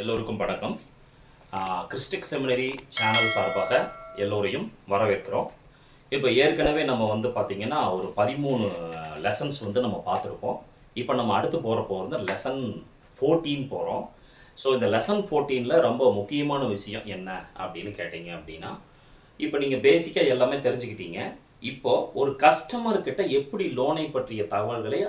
எல்லோருக்கும் வணக்கம். கிறிஸ்டிக் seminary channel சார்பாக எல்லோரையும் வரவேற்கிறோம். இப்போ ஏற்கனவே நம்ம பார்த்திங்கன்னா ஒரு 13 லெசன்ஸ் நம்ம பார்த்துருப்போம். இப்போ நம்ம அடுத்து போகிறது லெசன் 14 போகிறோம். ஸோ இந்த லெசன் 14ல் ரொம்ப முக்கியமான விஷயம் என்ன அப்படின்னு கேட்டிங்க அப்படின்னா, இப்போ நீங்கள் பேசிக்காக எல்லாமே தெரிஞ்சுக்கிட்டீங்க. இப்போது ஒரு கஸ்டமர்கிட்ட எப்படி லோனை பற்றிய தகவல்களை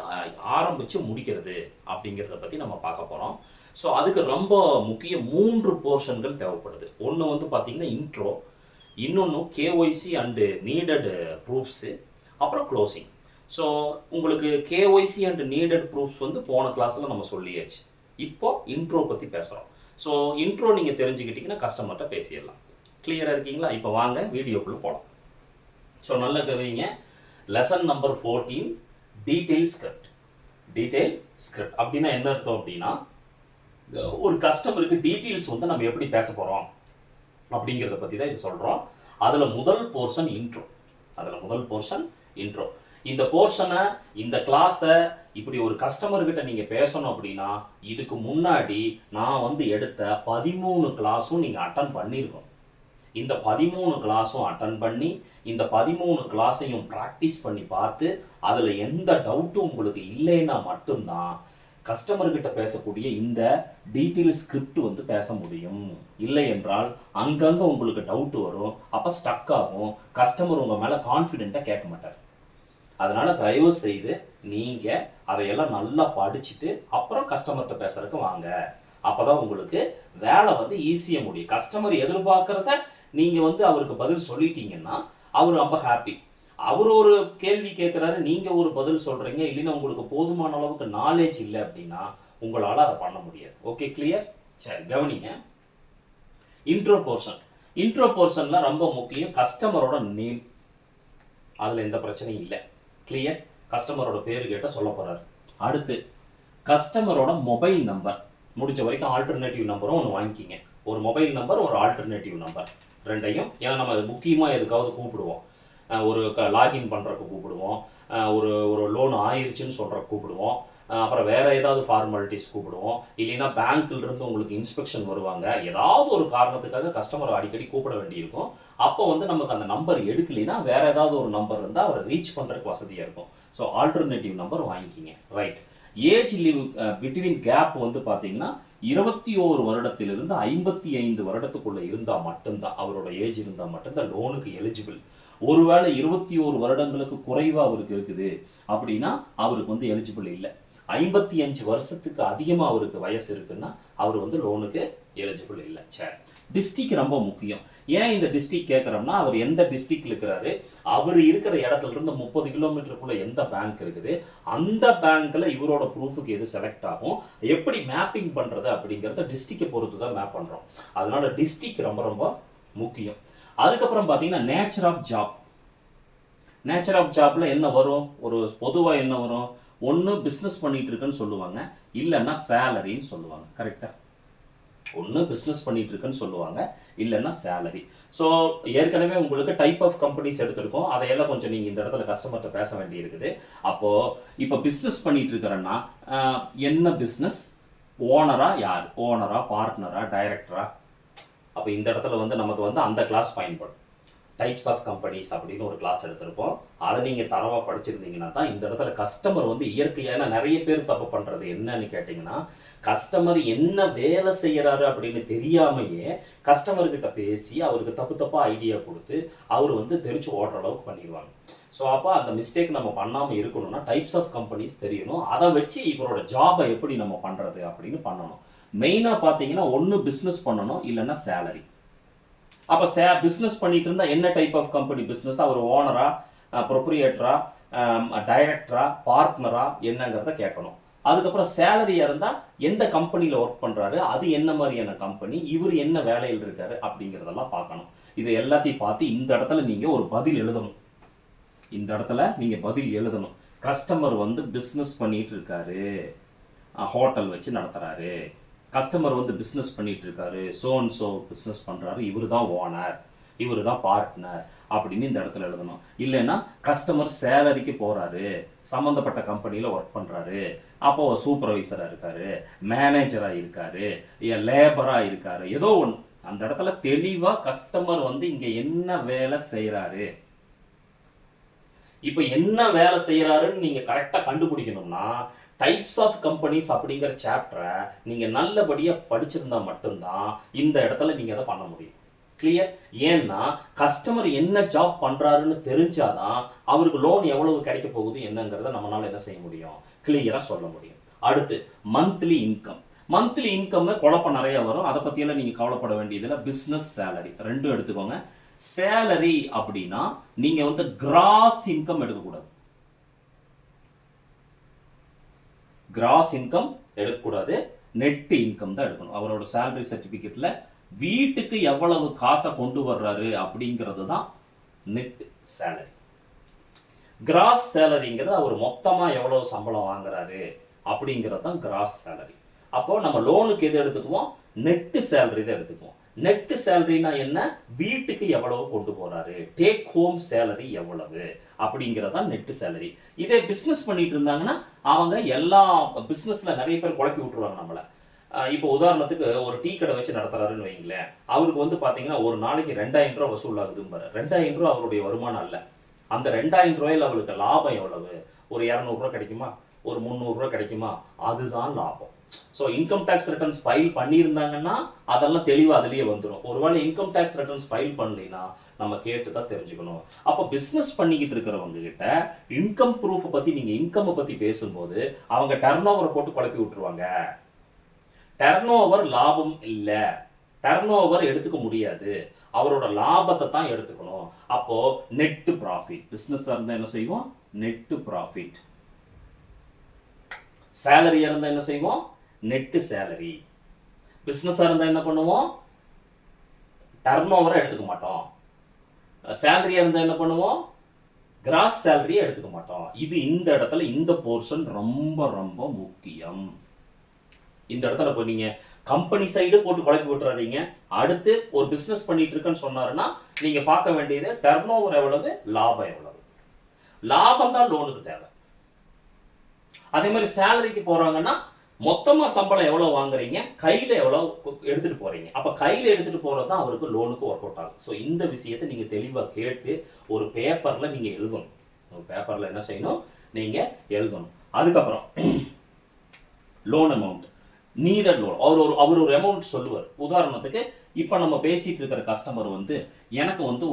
ஆரம்பித்து முடிக்கிறது அப்படிங்கிறத பற்றி நம்ம பார்க்க போகிறோம். ஸோ அதுக்கு ரொம்ப முக்கிய 3 போர்ஷன்கள் தேவைப்படுது. ஒன்று பார்த்திங்கன்னா இன்ட்ரோ, இன்னொன்று கேஒய்சி அண்டு நீடட் ப்ரூஃப்ஸு, அப்புறம் க்ளோசிங். ஸோ உங்களுக்கு கேஒய்சி அண்டு நீடட் ப்ரூஃப்ஸ் போன கிளாஸில் நம்ம சொல்லியாச்சு. இப்போது இன்ட்ரோ பற்றி பேசுகிறோம். ஸோ இன்ட்ரோ நீங்கள் தெரிஞ்சுக்கிட்டிங்கன்னா கஸ்டமர்கிட்ட பேசிடலாம். கிளியராக இருக்கீங்களா? இப்போ வாங்க வீடியோக்குள்ளே போகலாம். ஸோ நல்ல கவனிங்க. Lesson number 14 detail script. Detail script அப்படின்னா என்ன அர்த்தம் அப்படின்னா, ஒரு கஸ்டமருக்கு டீட்டெயில்ஸ் நம்ம எப்படி பேச போகிறோம் அப்படிங்கிறத பற்றி தான் இது சொல்கிறோம். அதில் முதல் போர்ஷன் இன்ட்ரோ. இந்த போர்ஷனை, இந்த கிளாஸை இப்படி ஒரு கஸ்டமர்கிட்ட நீங்கள் பேசணும் அப்படின்னா, இதுக்கு முன்னாடி நான் எடுத்த 13 கிளாஸும் நீங்கள் அட்டன் பண்ணியிருக்கணும். இந்த 13 கிளாஸும் அட்டன் பண்ணி, இந்த 13 கிளாஸையும் ப்ராக்டிஸ் பண்ணி பார்த்து, அதில் எந்த டவுட்டும் உங்களுக்கு இல்லைன்னா மட்டும்தான் கஸ்டமர்கிட்ட பேசக்கூடிய இந்த டீட்டெயில் ஸ்கிரிப்ட் பேச முடியும். இல்லை என்றால் அங்கங்கே உங்களுக்கு டவுட் வரும். அப்போ ஸ்டக் ஆகும். கஸ்டமர் உங்கள் மேலே கான்ஃபிடென்ட்டாக கேட்க மாட்டார். அதனால் தயவு செய்து நீங்கள் அதையெல்லாம் நல்லா படிச்சுட்டு அப்புறம் கஸ்டமர்கிட்ட பேசுறதுக்கு வாங்க. அப்போ தான் உங்களுக்கு வேலை ஈஸியாக முடியும். கஸ்டமர் எதிர்பார்க்குறத நீங்கள் அவருக்கு பதில் சொல்லிட்டீங்கன்னா அவர் ரொம்ப ஹாப்பி. அவர் ஒரு கேள்வி கேட்குறாரு, நீங்கள் ஒரு பதில் சொல்கிறீங்க, இல்லைன்னா உங்களுக்கு போதுமான அளவுக்கு நாலேஜ் இல்லை அப்படின்னா உங்களால் அதை பண்ண முடியாது. Okay, clear? சரி, கவனிங்க. இன்ட்ரோ போர்ஷன்லாம் ரொம்ப முக்கியம். கஸ்டமரோட நேம், அதில் எந்த பிரச்சனையும் இல்லை. கிளியர்? கஸ்டமரோட பேர் கேட்டால் சொல்ல போகிறாரு. அடுத்து கஸ்டமரோட மொபைல் நம்பர், முடிஞ்ச வரைக்கும் ஆல்டர்னேட்டிவ் நம்பரும் ஒன்று வாங்கிக்கிங்க. ஒரு மொபைல் நம்பர், ஒரு ஆல்டர்னேட்டிவ் நம்பர், ரெண்டையும். ஏன்னா நம்ம முக்கியமாக எதுக்காவது கூப்பிடுவோம். ஒரு லாகின் பண்ணுறக்கு கூப்பிடுவோம், ஒரு லோன் ஆயிடுச்சுன்னு சொல்கிறக்கு கூப்பிடுவோம், அப்புறம் வேறு ஏதாவது ஃபார்மாலிட்டிஸ் கூப்பிடுவோம், இல்லைன்னா பேங்க்லேருந்து உங்களுக்கு இன்ஸ்பெக்ஷன் வருவாங்க. ஏதாவது ஒரு காரணத்துக்காக கஸ்டமரை அடிக்கடி கூப்பிட வேண்டியிருக்கும். அப்போ நமக்கு அந்த நம்பர் எடுக்கலைன்னா வேறு ஏதாவது ஒரு நம்பர் இருந்தால் அவரை ரீச் பண்ணுறதுக்கு வசதியாக இருக்கும். ஸோ ஆல்டர்னேட்டிவ் நம்பர் வாங்கிக்கிங்க. ரைட். ஏஜ் பிட்வீன் கேப் பார்த்தீங்கன்னா 21 வருடத்திலிருந்து 55 வருடத்துக்குள்ளே இருந்தால் மட்டும்தான், அவரோட ஏஜ் இருந்தால் மட்டும்தான் லோனுக்கு எலிஜிபிள். ஒருவேளை 21 வருடங்களுக்கு குறைவாக அவருக்கு இருக்குது அப்படின்னா அவருக்கு எலிஜிபிள் இல்லை. 55 வருஷத்துக்கு அதிகமாக அவருக்கு வயசு இருக்குன்னா அவர் லோனுக்கு எலிஜிபிள் இல்லை. சரி, டிஸ்ட்ரிக்ட் ரொம்ப முக்கியம். ஏன் இந்த டிஸ்ட்ரிக்ட் கேட்குறோம்னா, அவர் எந்த டிஸ்ட்ரிக்ட்ல இருக்கிறாரு, அவர் இருக்கிற இடத்துல இருந்து 30 கிலோமீட்டருக்குள்ள எந்த பேங்க் இருக்குது, அந்த பேங்க்ல இவரோட ப்ரூஃபுக்கு எது செலக்ட் ஆகும், எப்படி மேப்பிங் பண்ணுறது அப்படிங்கிறத டிஸ்ட்ரிக்டை பொறுத்து தான் மேப் பண்ணுறோம். அதனால டிஸ்ட்ரிக்ட் ரொம்ப ரொம்ப முக்கியம். அதுக்கப்புறம் பார்த்தீங்கன்னா நேச்சர் ஆஃப் ஜாப்ல என்ன வரும், ஒரு பொதுவாக என்ன வரும், ஒன்று பிஸ்னஸ் பண்ணிட்டு இருக்குன்னு சொல்லுவாங்க, இல்லைன்னா சேலரின்னு சொல்லுவாங்க. கரெக்டாக? ஒன்று பிஸ்னஸ் பண்ணிட்டு இருக்குன்னு சொல்லுவாங்க, இல்லைன்னா சேலரி. ஸோ ஏற்கனவே உங்களுக்கு டைப் ஆஃப் கம்பெனிஸ் எடுத்திருக்கோம். அதையெல்லாம் கொஞ்சம் நீங்கள் இந்த இடத்துல கஸ்டமர்கிட்ட பேச வேண்டி இருக்குது. அப்போது இப்போ பிஸ்னஸ் பண்ணிட்டு இருக்கிறேன்னா என்ன பிஸ்னஸ், ஓனரா, யார் ஓனரா, பார்ட்னரா, டைரக்டரா? அப்போ இந்த இடத்துல நமக்கு அந்த கிளாஸ் பயன்படும். டைப்ஸ் ஆஃப் கம்பெனிஸ் அப்படின்னு ஒரு கிளாஸ் எடுத்திருப்போம். அதை நீங்கள் தரவாக படிச்சிருந்தீங்கன்னா தான் இந்த இடத்துல கஸ்டமர் இயற்கையான நிறைய பேர் தப்பு பண்ணுறது என்னன்னு கேட்டிங்கன்னா, கஸ்டமர் என்ன வேலை செய்கிறாரு அப்படின்னு தெரியாமையே கஸ்டமர்கிட்ட பேசி அவருக்கு தப்பாக ஐடியா கொடுத்து அவர் தெரிச்சு ஓடுற அளவுக்கு பண்ணிடுவாங்க. ஸோ அப்போ அந்த மிஸ்டேக் நம்ம பண்ணாமல் இருக்கணும்னா டைப்ஸ் ஆஃப் கம்பெனிஸ் தெரியணும். அதை வச்சு இவரோட ஜாபை எப்படி நம்ம பண்ணுறது அப்படின்னு பண்ணணும். மெயினாக பார்த்தீங்கன்னா ஒன்று பிஸ்னஸ் பண்ணணும், இல்லைன்னா சேலரி. அப்போ பிஸ்னஸ் பண்ணிட்டு இருந்தால் என்ன டைப் ஆஃப் கம்பெனி பிஸ்னஸ், அவர் ஓனரா, ப்ரொப்ரியேட்டரா, டைரக்டரா, பார்ட்னரா என்னங்கிறத கேட்கணும். அதுக்கப்புறம் சேலரியாக இருந்தால் எந்த கம்பெனியில் ஒர்க் பண்ணுறாரு, அது என்ன மாதிரியான கம்பெனி, இவர் என்ன வேலையில் இருக்காரு அப்படிங்கிறதெல்லாம் பார்க்கணும். இது எல்லாத்தையும் பார்த்து இந்த இடத்துல நீங்கள் ஒரு பதில் எழுதணும். கஸ்டமர் பிஸ்னஸ் பண்ணிட்டு இருக்காரு, ஹோட்டல் வச்சு நடத்துகிறாரு, கஸ்டமர் பிஸ்னஸ் பண்ணிட்டு இருக்காரு, ஸோ பிஸ்னஸ் பண்ணுறாரு, இவர் தான் ஓனர், இவர் தான் பார்ட்னர் அப்படின்னு இந்த இடத்துல எழுதணும். இல்லைன்னா கஸ்டமர் சேலரிக்கு போகிறாரு, சம்மந்தப்பட்ட கம்பெனியில் ஒர்க் பண்ணுறாரு, அப்போ சூப்பர்வைசராக இருக்காரு, மேனேஜராக இருக்காரு, லேபராக இருக்காரு, ஏதோ ஒன்று அந்த இடத்துல தெளிவாக கஸ்டமர் வந்து இங்கே என்ன வேலை செய்கிறாரு, இப்போ என்ன வேலை செய்கிறாருன்னு நீங்கள் கரெக்டாக கண்டுபிடிக்கணும்னா டைப்ஸ் ஆஃப் கம்பெனிஸ் அப்படிங்கிற சாப்டரை நீங்கள் நல்லபடியாக படிச்சிருந்தா மட்டும்தான் இந்த இடத்துல நீங்கள் அதை பண்ண முடியும். கிளியர்? ஏன்னா கஸ்டமர் என்ன ஜாப் பண்ணுறாருன்னு தெரிஞ்சாதான் அவருக்கு லோன் எவ்வளவு கிடைக்க போகுது என்னங்கிறத நம்மளால என்ன செய்ய முடியும், கிளியராக சொல்ல முடியும். அடுத்து மந்த்லி இன்கம். மந்த்லி இன்கம் குழப்பம் நிறைய வரும், அதை பற்றியெல்லாம் நீங்கள் கவலைப்பட வேண்டியதில்லை. பிஸ்னஸ் சேலரி ரெண்டும் எடுத்துக்கோங்க. சேலரி அப்படின்னா நீங்கள் வந்து கிராஸ் இன்கம் எடுக்கக்கூடாது. கிராஸ் இன்கம் எடுக்கக்கூடாது, நெட் இன்கம் தான் எடுக்கணும். அவரோட சேலரி சர்டிஃபிகேட்டில் வீட்டுக்கு எவ்வளவு காசை கொண்டு வர்றாரு அப்படிங்கிறது தான் நெட் சேலரி. கிராஸ் சேலரிங்கிறது அவர் மொத்தமாக எவ்வளவு சம்பளம் வாங்குறாரு அப்படிங்கிறது தான் கிராஸ் சேலரி. அப்போ நம்ம லோனுக்கு எது எடுத்துக்குவோம், நெட்டு சேலரி தான் எடுத்துக்குவோம். நெட்டு சேலரினா என்ன, வீட்டுக்கு எவ்வளவு கொண்டு போறாரு, டேக் ஹோம் சேலரி எவ்வளவு அப்படிங்கிறதா நெட்டு சேலரி. இதே பிஸ்னஸ் பண்ணிட்டு இருந்தாங்கன்னா அவங்க எல்லா பிஸ்னஸ்ல நிறைய பேர் குழப்பி விட்டுருவாங்க நம்மளை. இப்போ உதாரணத்துக்கு ஒரு டீ கடை வச்சு நடத்துறாருன்னு வைங்களேன், அவருக்கு வந்து பார்த்தீங்கன்னா ஒரு நாளைக்கு 2000 ரூபா வசூல் ஆகுதும்பாரு. 2000 ரூபா அவருடைய வருமானம் அல்ல. அந்த 2000 ரூபாயில் அவளுக்கு லாபம் எவ்வளவு, ஒரு 200 ரூபா கிடைக்குமா, ஒரு 300 ரூபா கிடைக்குமா, அதுதான் லாபம். So income tax returns file பண்ணியிருந்தாங்கன்னா அதெல்லாம் தெளிவாக அதுலேயே வந்துடும். ஒருவேளை இன்கம் டேக்ஸ் ரிட்டர்ன்ஸ் ஃபைல் பண்ணலைன்னா நம்ம கேட்டு தான் தெரிஞ்சுக்கணும். அப்போ பிஸ்னஸ் பண்ணிக்கிட்டு இருக்கிறவங்க கிட்ட இன்கம் ப்ரூஃபை பற்றி நீங்கள் இன்கம்மை பற்றி பேசும்போது அவங்க டர்ன் ஓவரை போட்டு குழப்பி விட்டுருவாங்க. டர்ன் ஓவர் லாபம் இல்லை, டர்ன் ஓவர் எடுத்துக்க முடியாது, அவரோட லாபத்தை தான் எடுத்துக்கணும். அப்போ நெட்டு ப்ராஃபிட். பிஸ்னஸாக இருந்தால் என்ன செய்வோம், நெட்டு ப்ராஃபிட். சேலரியாக இருந்தால் என்ன செய்வோம், நெட்டு சேலரி. பிஸ்னஸாக இருந்தால் என்ன பண்ணுவோம், டர்ன் ஓவரை எடுத்துக்க மாட்டோம். சேலரியாக இருந்தால் என்ன பண்ணுவோம், கிராஸ் சேலரியை எடுத்துக்க மாட்டோம். இது இந்த இடத்துல இந்த போர்ஷன் ரொம்ப ரொம்ப முக்கியம். இந்த இடத்துல இப்போ நீங்கள் கம்பெனி சைடு போட்டு குழப்பி விட்டுறாதீங்க. அடுத்து ஒரு பிஸ்னஸ் பண்ணிட்டு இருக்கேன்னு சொன்னாருன்னா நீங்கள் பார்க்க வேண்டியது டர்ன் ஓவர் எவ்வளவு, லாபம் எவ்வளவு. லாபம் தான் லோனுக்கு தேவை. அதே மாதிரி சேலரிக்கு போகிறாங்கன்னா மொத்தமாக சம்பளம் எவ்வளோ வாங்குறீங்க, கையில் எவ்வளோ எடுத்துகிட்டு போகிறீங்க. அப்போ கையில் எடுத்துகிட்டு போகிறது தான் அவருக்கு லோனுக்கு ஒர்க் அவுட் ஆகும். ஸோ இந்த விஷயத்தை நீங்கள் தெளிவாக கேட்டு ஒரு பேப்பரில் நீங்கள் எழுதணும். ஒரு பேப்பரில் என்ன செய்யணும், நீங்கள் எழுதணும். அதுக்கப்புறம் லோன் அமௌண்ட், நீடட் லோன். அவர் ஒரு அமௌண்ட் சொல்லுவார். உதாரணத்துக்கு இப்போ நம்ம பேசிகிட்டு இருக்கிற கஸ்டமர் வந்து எனக்கு வந்து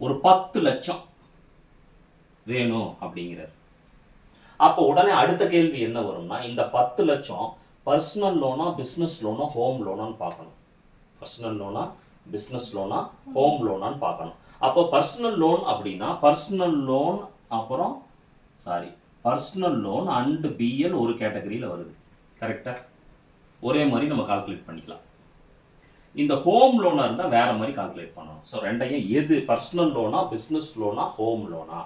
ஒரு 10 லட்சம் வேணும் அப்படிங்கிறார். அப்போ உடனே அடுத்த கேள்வி என்ன வரும்னா, இந்த 10 லட்சம் பர்சனல் லோனா பிஸ்னஸ் லோனா ஹோம் லோனான்னு பார்க்கணும். பர்சனல் லோனா பிஸ்னஸ் லோனா ஹோம் லோனான்னு பார்க்கணும். அப்போ பர்சனல் லோன் அப்படின்னா பர்சனல் லோன் அப்புறம் பர்சனல் லோன் அண்ட் பிஎல் ஒரு கேட்டகரியில் வருது. கரெக்டாக ஒரே மாதிரி நம்ம கால்குலேட் பண்ணிக்கலாம். இந்த ஹோம் லோனாக இருந்தால் வேறு மாதிரி கால்குலேட் பண்ணணும். ஸோ ரெண்டையும் எது பர்சனல் லோனா பிஸ்னஸ் லோனா ஹோம் லோனா.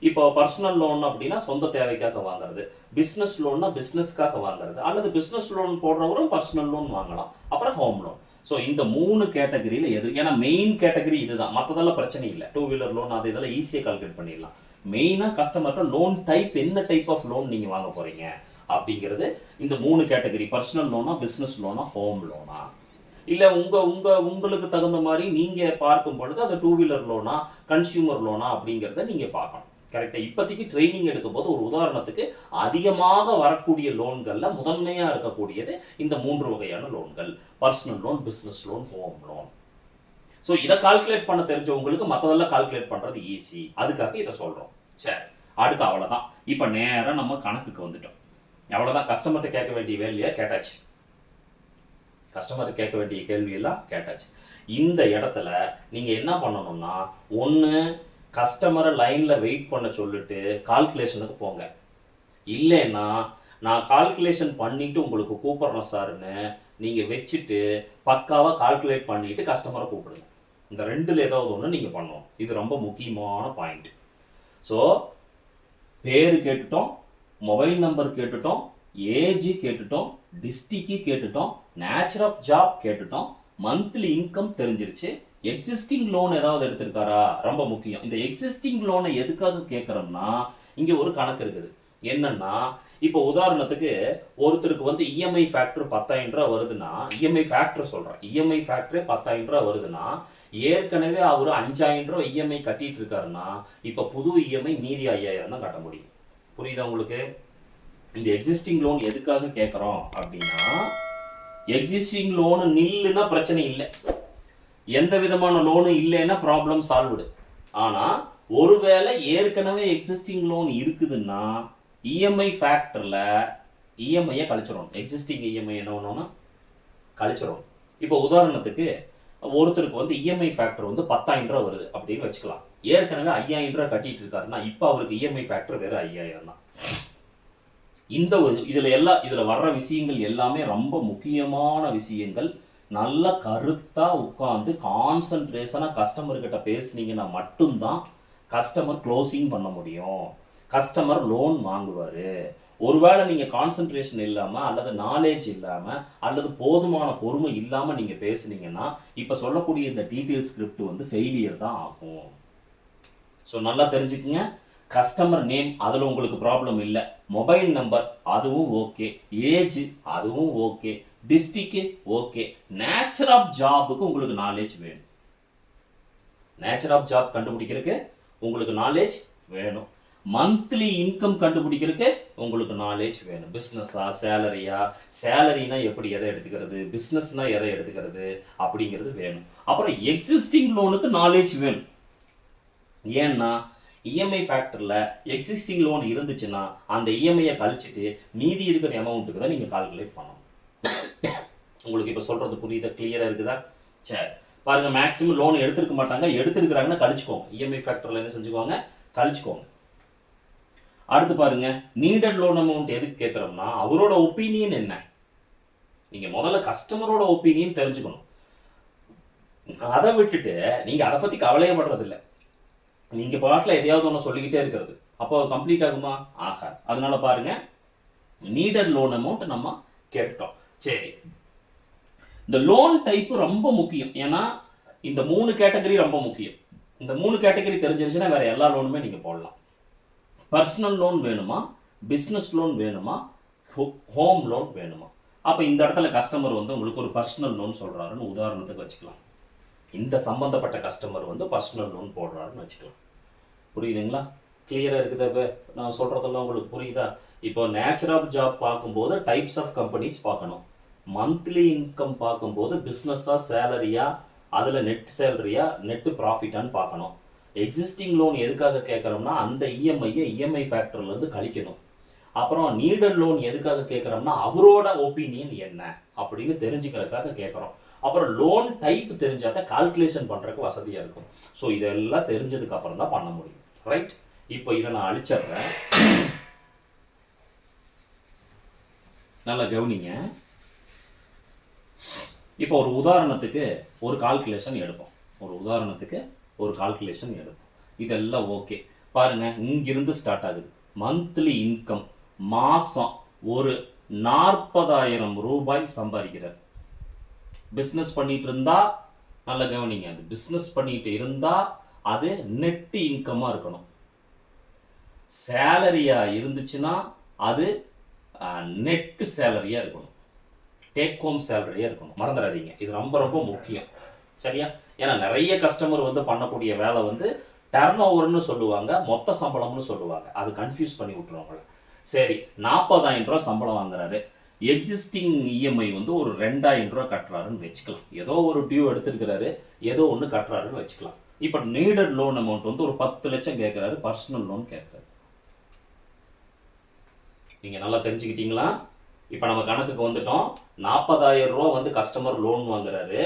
இப்போ பர்சனல் லோன் அப்படின்னா சொந்த தேவைக்காக வாங்குறது, பிஸ்னஸ் லோன்னா பிஸ்னஸ்க்காக வாங்குறது, அல்லது பிஸ்னஸ் லோன் போடுறவரும் பர்சனல் லோன் வாங்கலாம், அப்புறம் ஹோம் லோன். ஸோ இந்த 3 கேட்டகரியில் எது, ஏன்னா மெயின் கேட்டகரி இதுதான், மற்றதெல்லாம் பிரச்சனை இல்லை. 2 வீலர் லோன் அது இதெல்லாம் ஈஸியாக கால்குலேட் பண்ணிடலாம். மெயினாக கஸ்டமர்கிட்ட லோன் டைப், என்ன டைப் ஆஃப் லோன் நீங்கள் வாங்க போகிறீங்க அப்படிங்கிறது இந்த 3 கேட்டகரி. பர்சனல் லோனா பிஸ்னஸ் லோனா ஹோம் லோனா. இல்லை உங்களுக்கு தகுந்த மாதிரி நீங்கள் பார்க்கும் பொழுது அது 2 வீலர் லோனா கன்சியூமர் லோனா அப்படிங்கிறத நீங்கள் பார்க்கணும். கரெக்டாக இப்போதைக்கு ட்ரைனிங் எடுக்கும்போது ஒரு உதாரணத்துக்கு அதிகமாக வரக்கூடிய லோன்களில் முதன்மையாக இருக்கக்கூடியது இந்த 3 வகையான லோன்கள்: personal loan, business loan, home loan. So இதை கால்குலேட் பண்ண தெரிஞ்சவங்களுக்கு மற்றதெல்லாம் கால்குலேட் பண்ணுறது ஈஸி, அதுக்காக இதை சொல்கிறோம். சரி, அடுத்து அவ்வளோதான். இப்போ நேராக நம்ம கணக்குக்கு வந்துட்டோம். அவ்வளோதான். கஸ்டமர்கிட்ட கேட்க வேண்டிய வேலையை கேட்டாச்சு, கஸ்டமருக்கு கேட்க வேண்டிய கேள்வியெல்லாம் கேட்டாச்சு. இந்த இடத்துல நீங்கள் என்ன பண்ணணும்னா, ஒன்று கஸ்டமரை லைனில் வெயிட் பண்ண சொல்லிட்டு கால்குலேஷனுக்கு போங்க. இல்லைன்னா நான் கால்குலேஷன் பண்ணிவிட்டு உங்களுக்கு கூப்பிட்றேன் சார்னு நீங்கள் வச்சுட்டு பக்காவாக கால்குலேட் பண்ணிவிட்டு கஸ்டமரை கூப்பிடுங்க. இந்த 2ல் ஏதாவது ஒன்று நீங்கள் பண்ணணும். இது ரொம்ப முக்கியமான பாயிண்ட். ஸோ பேர் கேட்டுட்டோம், மொபைல் நம்பர் கேட்டுட்டோம், ஏஜ் கேட்டுட்டோம், டிஸ்ட்ரிக்ட் கேட்டுட்டோம், நேச்சர் ஆஃப் ஜாப் கேட்டுட்டோம், மந்த்லி இன்கம் தெரிஞ்சிருச்சு. எக்ஸிஸ்டிங் லோன் ஏதாவது எடுத்திருக்காரா, ரொம்ப முக்கியம். இந்த எக்ஸிஸ்டிங் லோனை எதுக்காக கேட்குறோம்னா இங்கே ஒரு கணக்கு இருக்குது. என்னன்னா இப்போ உதாரணத்துக்கு ஒருத்தருக்கு வந்து இஎம்ஐ ஃபேக்டர் 10,000 ரூபா வருதுன்னா, இஎம்ஐ ஃபேக்டர் சொல்கிறேன், இஎம்ஐ ஃபேக்டரே 10,000 ரூபா வருதுன்னா, ஏற்கனவே அவர் 5,000 ரூபா இஎம்ஐ கட்டிட்டு இருக்காருன்னா இப்போ புது இஎம்ஐ மீதி 5,000 தான் கட்ட முடியும். புரியுதா உங்களுக்கு? இந்த எக்ஸிஸ்டிங் லோன் எதுக்காக கேட்குறோம் அப்படின்னா, எக்ஸிஸ்டிங் லோனு நில்லுன்னா பிரச்சனை இல்லை, எந்த விதமான லோனும் இல்லைன்னா ப்ராப்ளம் சால்வ்டு. ஆனால் ஒருவேளை ஏற்கனவே எக்ஸிஸ்டிங் லோன் இருக்குதுன்னா இஎம்ஐ ஃபேக்டரில் இஎம்ஐயை கழிச்சிடணும். எக்ஸிஸ்டிங் இஎம்ஐ என்ன பண்ணணும்னா கழிச்சிடணும். இப்போ உதாரணத்துக்கு ஒருத்தருக்கு வந்து இஎம்ஐ ஃபேக்டர் வந்து 10,000 ரூபா வருது அப்படின்னு வச்சுக்கலாம். ஏற்கனவே 5,000 ரூபா கட்டிட்டு இருக்காருன்னா இப்போ அவருக்கு இஎம்ஐ ஃபேக்டர் வேறு 5,000 தான். இந்த இதில் வர்ற விஷயங்கள் எல்லாமே ரொம்ப முக்கியமான விஷயங்கள். நல்ல கருத்தாக உட்காந்து கான்சன்ட்ரேஷனாக கஸ்டமர்கிட்ட பேசுனீங்கன்னா மட்டும்தான் கஸ்டமர் க்ளோசிங் பண்ண முடியும், கஸ்டமர் லோன் வாங்குவார். ஒருவேளை நீங்கள் கான்சன்ட்ரேஷன் இல்லாமல் அல்லது நாலேஜ் இல்லாமல் அல்லது போதுமான பொறுமை இல்லாமல் நீங்கள் பேசுனீங்கன்னா இப்போ சொல்லக்கூடிய இந்த டீட்டெயில் ஸ்கிரிப்ட் வந்து ஃபெயிலியர் தான் ஆகும். ஸோ நல்லா தெரிஞ்சுக்குங்க. கஸ்டமர் நேம் அதில் உங்களுக்கு ப்ராப்ளம் இல்லை, மொபைல் நம்பர் அதுவும் ஓகே, ஏஜ் அதுவும் okay, district okay, nature of ஜாபுக்கு உங்களுக்கு நாலேஜ் வேணும். நேச்சர் ஆஃப் ஜாப் கண்டுபிடிக்கிறதுக்கு உங்களுக்கு நாலேஜ் வேணும். மந்த்லி இன்கம் கண்டுபிடிக்கிறதுக்கு உங்களுக்கு நாலேஜ் வேணும். பிஸ்னஸா சேலரியா, சேலரினா எப்படி எதை எடுத்துக்கிறது, பிஸ்னஸ்னா எதை எடுத்துக்கிறது அப்படிங்கிறது வேணும். அப்புறம் எக்ஸிஸ்டிங் லோனுக்கு நாலேஜ் வேணும். ஏன்னா இஎம்ஐ ஃபேக்டரில் எக்ஸிஸ்டிங் லோன் இருந்துச்சுன்னா அந்த இஎம்ஐயை கழிச்சிட்டு மீதி இருக்கிற அமௌண்ட்டுக்கு தான் நீங்கள் கால்குலேட் பண்ணணும். உங்களுக்கு இப்போ சொல்கிறது புரியுதா, கிளியராக இருக்குதா? சரி பாருங்கள், மேக்ஸிமம் லோன் எடுத்துருக்க மாட்டாங்க, எடுத்துருக்குறாங்கன்னா கழிச்சுக்கோங்க. இஎம்ஐ ஃபேக்டரில் என்ன செஞ்சுக்கோங்க, கழிச்சுக்கோங்க. அடுத்து பாருங்க, நீடட் லோன் அமௌண்ட் எதுக்கு கேட்குறோம்னா அவரோட ஒப்பீனியன் என்ன. நீங்கள் முதல்ல கஸ்டமரோட ஒப்பீனியன் தெரிஞ்சுக்கணும். அதை விட்டுட்டு நீங்கள் அதை பற்றி கவலையே படுறதில்லை, நீங்கள் பாட்டில் எதையாவது ஒன்று சொல்லிக்கிட்டே இருக்கிறது. அப்போ கம்ப்ளீட் ஆகுமா? ஆகாது. அதனால பாருங்க, நீடட் லோன் அமௌண்ட் நம்ம கேட்டுட்டோம். சரி, இந்த லோன் டைப்பு ரொம்ப முக்கியம். ஏன்னா இந்த 3 கேட்டகரி ரொம்ப முக்கியம். இந்த 3 கேட்டகரி தெரிஞ்சிருச்சுன்னா வேற எல்லா லோனுமே நீங்கள் போடலாம். பர்சனல் லோன் வேணுமா, பிஸ்னஸ் லோன் வேணுமா, ஹோம் லோன் வேணுமா? அப்போ இந்த இடத்துல கஸ்டமர் வந்து உங்களுக்கு ஒரு பர்சனல் லோன் சொல்கிறாருன்னு உதாரணத்துக்கு வச்சுக்கலாம். இந்த சம்பந்தப்பட்ட கஸ்டமர் வந்து பர்சனல் லோன் போடுறாருன்னு வச்சுக்கலாம். புரியுதுங்களா? கிளியராக இருக்குதா? இப்போ நான் சொல்கிறதெல்லாம் உங்களுக்கு புரியுதா? இப்போ நேச்சர் ஆஃப் ஜாப் பார்க்கும்போது டைப்ஸ் ஆஃப் கம்பெனிஸ் பார்க்கணும். மந்த்லி இன்கம் பார்க்கும்போது பிஸ்னஸாக சேலரியா, அதில் நெட் சேலரியா நெட்டு ப்ராஃபிட்டான்னு பார்க்கணும். எக்ஸிஸ்டிங் லோன் எதுக்காக கேட்குறோம்னா அந்த இஎம்ஐ ஃபேக்டர்லேருந்து கழிக்கணும். அப்புறம் நீடட் லோன் எதுக்காக கேட்குறோம்னா அவரோட ஒப்பீனியன் என்ன அப்படின்னு தெரிஞ்சுக்கிறதுக்காக கேட்குறோம். அப்புறம் லோன் டைப் தெரிஞ்சால் தான் கால்குலேஷன் பண்ணுறதுக்கு வசதியாக இருக்கும். ஸோ இதெல்லாம் தெரிஞ்சதுக்கு அப்புறம் தான் பண்ண முடியும். ரைட்? இப்போ இதை நான் அழிச்சிடுறேன், நல்லா கவனிங்க. இப்போ ஒரு உதாரணத்துக்கு ஒரு கால்குலேஷன் எடுப்போம். இதெல்லாம் ஓகே. பாருங்க, இங்கிருந்து ஸ்டார்ட் ஆகுது. மந்த்லி இன்கம் மாதம் ஒரு 40,000 ரூபாய் சம்பாதிக்கிறார். பிஸ்னஸ் பண்ணிட்டு இருந்தா நல்ல கவனிங்க, அது பிஸ்னஸ் பண்ணிட்டு இருந்தா அது நெட் இன்கமாக இருக்கணும். சேலரியா இருந்துச்சுன்னா அது நெட் சேலரியா இருக்கணும், டேக் ஹோம் சேலரியா இருக்கணும். மறந்துடாதீங்க, இது ரொம்ப ரொம்ப முக்கியம். சரியா? ஏன்னா நிறைய கஸ்டமர் வந்து பண்ணக்கூடிய வேலை வந்து டர்ன் ஓவர்னு சொல்லுவாங்க, மொத்த சம்பளம்னு சொல்லுவாங்க. அது கன்ஃபியூஸ் பண்ணி விட்டுருவாங்களே. சரி, 40,000 ரூபா சம்பளம் வாங்குறாரு. எக்ஸிஸ்டிங் இஎம்ஐ வந்து ஒரு 2,000 ரூபா கட்டுறாருன்னு வச்சுக்கலாம். ஏதோ ஒரு டியூ எடுத்துருக்கிறாரு, ஏதோ ஒன்று கட்டுறாருன்னு வச்சுக்கலாம். இப்போ நீடட் லோன் அமௌண்ட் வந்து ஒரு 10 லட்சம் கேட்குறாரு, பர்சனல் லோன் கேட்குறாரு. நீங்கள் நல்லா தெரிஞ்சுக்கிட்டீங்களா? இப்போ நம்ம கணக்குக்கு வந்துட்டோம். 40,000 ரூபா வந்து கஸ்டமர் லோன் வாங்குறாரு.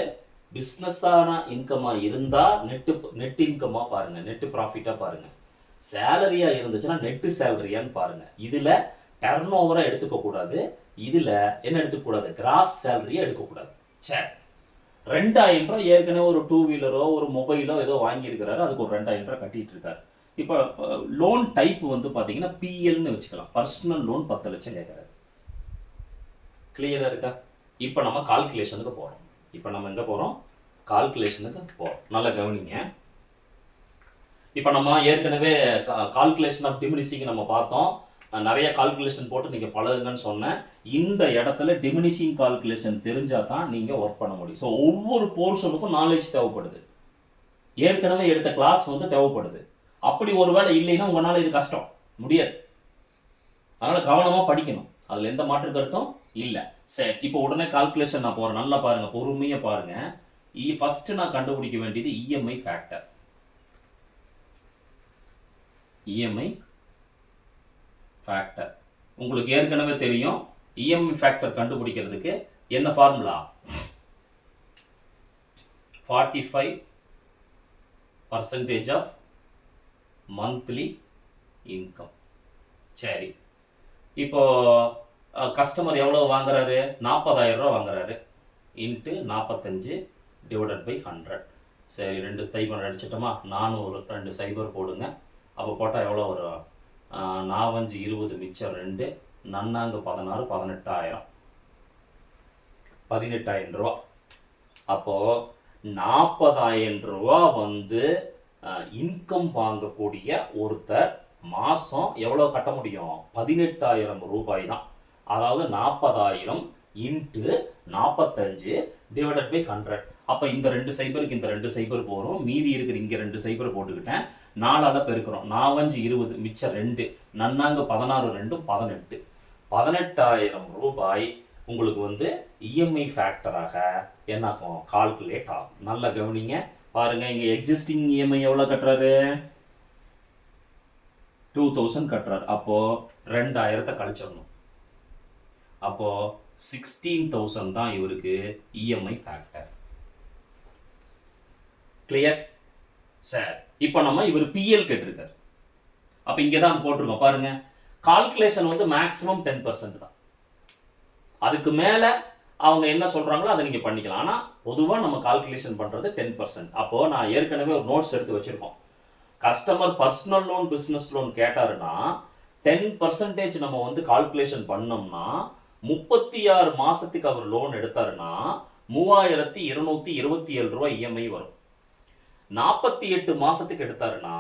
பிஸ்னஸான இன்கமாக இருந்தால் நெட் இன்கமாக பாருங்கள், நெட்டு ப்ராஃபிட்டாக பாருங்கள். சேலரியாக இருந்துச்சுன்னா நெட்டு சேலரியான்னு பாருங்கள். இதில் டர்ன் ஓவராக எடுத்துக்கக்கூடாது, இதில் என்ன எடுத்துக்கூடாது, கிராஸ் சேலரியை எடுக்கக்கூடாது. சரி, 2,000 ரூபா ஏற்கனவே ஒரு 2 வீலரோ ஒரு மொபைலோ ஏதோ வாங்கியிருக்கிறாரு, அதுக்கு ஒரு 2,000 ரூபா கட்டிகிட்டு இருக்காரு. இப்போ லோன் டைப் வந்து பார்த்தீங்கன்னா பிஎல்னு வச்சுக்கலாம். பர்சனல் லோன் 10 லட்சம் கேட்குறாரு. கிளியராக இருக்கா? இப்போ நம்ம கால்குலேஷனுக்கு போகிறோம். இப்போ நம்ம எங்கே போகிறோம்? கால்குலேஷனுக்கு போகிறோம். நல்லா கவனிங்க. இப்போ நம்ம ஏற்கனவே கால்குலேஷன் ஆஃப் டிமினிஷிங் நம்ம பார்த்தோம். நிறைய கால்குலேஷன் போட்டு நீங்கள் பழகுங்கன்னு சொன்னேன். இந்த இடத்துல டிமினிஷிங் கால்குலேஷன் தெரிஞ்சால் தான் நீங்கள் ஒர்க் பண்ண முடியும். ஸோ ஒவ்வொரு போர்ஷனுக்கும் நாலேஜ் தேவைப்படுது. ஏற்கனவே எடுத்த கிளாஸ் வந்து தேவைப்படுது. அப்படி ஒரு வேளை இல்லைன்னா உங்களால் இது கஷ்டம், முடியாது. அதனால் கவனமாக படிக்கணும், அதில் எந்த மாற்று கருத்தும் இல்லை. சரி, இப்போ உடனே கால்குலேஷன் நான் போகிறேன். நல்லா பாருங்கள், பொறுமையாக பாருங்கள். ஃபஸ்ட்டு நான் கண்டுபிடிக்க வேண்டியது இஎம்ஐ ஃபேக்டர். இஎம்ஐ ஃபேக்டர் உங்களுக்கு ஏற்கனவே தெரியும். இஎம்ஐ ஃபேக்டர் கண்டுபிடிக்கிறதுக்கு என்ன ஃபார்முலா? 45% of monthly income. சரி, இப்போ கஸ்டமர் எவ்வளோ வாங்குறாரு? 40,000 ரூபா வாங்குறாரு. Into 45 divided by 100. சரி, 2 சைபர் அடிச்சிட்டோமா? 400, 2 சைபர் போடுங்க. அப்போ போட்டால் எவ்வளோ வரும்? 4 20 மிச்சம் 2, நன்னாங்க 16, 18,000 ரூபா. அப்போது 40,000 ரூபா வந்து இன்கம் வாங்கக்கூடிய ஒருத்தர் மாதம் எவ்வளோ கட்ட முடியும்? 18,000 ரூபாய் தான். அதாவது 40,000 இன்ட்டு 45 டிவைடட் பை 100. அப்போ இந்த 2 சைபருக்கு இந்த 2 சைபர் போகிறோம். மீதி இருக்கிற இங்கே 2 சைபர் போட்டுக்கிட்டேன். 4ஆல் பெருக்கிறோம். 4 20 மிச்சம் 2, நன்னாங்க 16 2 18. 18,000 ரூபாய் உங்களுக்கு வந்து இஎம்ஐ ஃபேக்டராக என்னாகும்? கால்குலேட் ஆகும். நல்லா கவனிங்க. பாருங்கள், இங்கே எக்ஸிஸ்டிங் இஎம்ஐ எவ்வளோ கட்டுறாரு? 2,000 கட்டுறாரு. அப்போது 2,000 கழிச்சிடணும். அப்போது 16,000 தான் இவருக்கு இஎம்ஐ ஃபேக்டர். கிளியர்? சார், இப்போ நம்ம இவர் பிஎல் கேட்டிருக்காரு. அப்போ இங்கே தான் போட்டிருக்கோம் பாருங்க. கால்குலேஷன் வந்து மேக்ஸிமம் 10% தான். அதுக்கு மேலே அவங்க என்ன சொல்கிறாங்களோ அதை நீங்கள் பண்ணிக்கலாம். ஆனால் பொதுவாக நம்ம கால்குலேஷன் பண்ணுறது 10%. அப்போது நான் ஏற்கனவே ஒரு நோட்ஸ் எடுத்து வச்சுருக்கோம். Customer personal loan business loan கேட்டாருன்னா 10% நம்ம வந்து கால்குலேஷன் பண்ணோம்னா 36 மாதத்துக்கு அவர் லோன் எடுத்தாருன்னா 3,227 ரூபா இஎம்ஐ வரும். 48 மாதத்துக்கு எடுத்தாருன்னா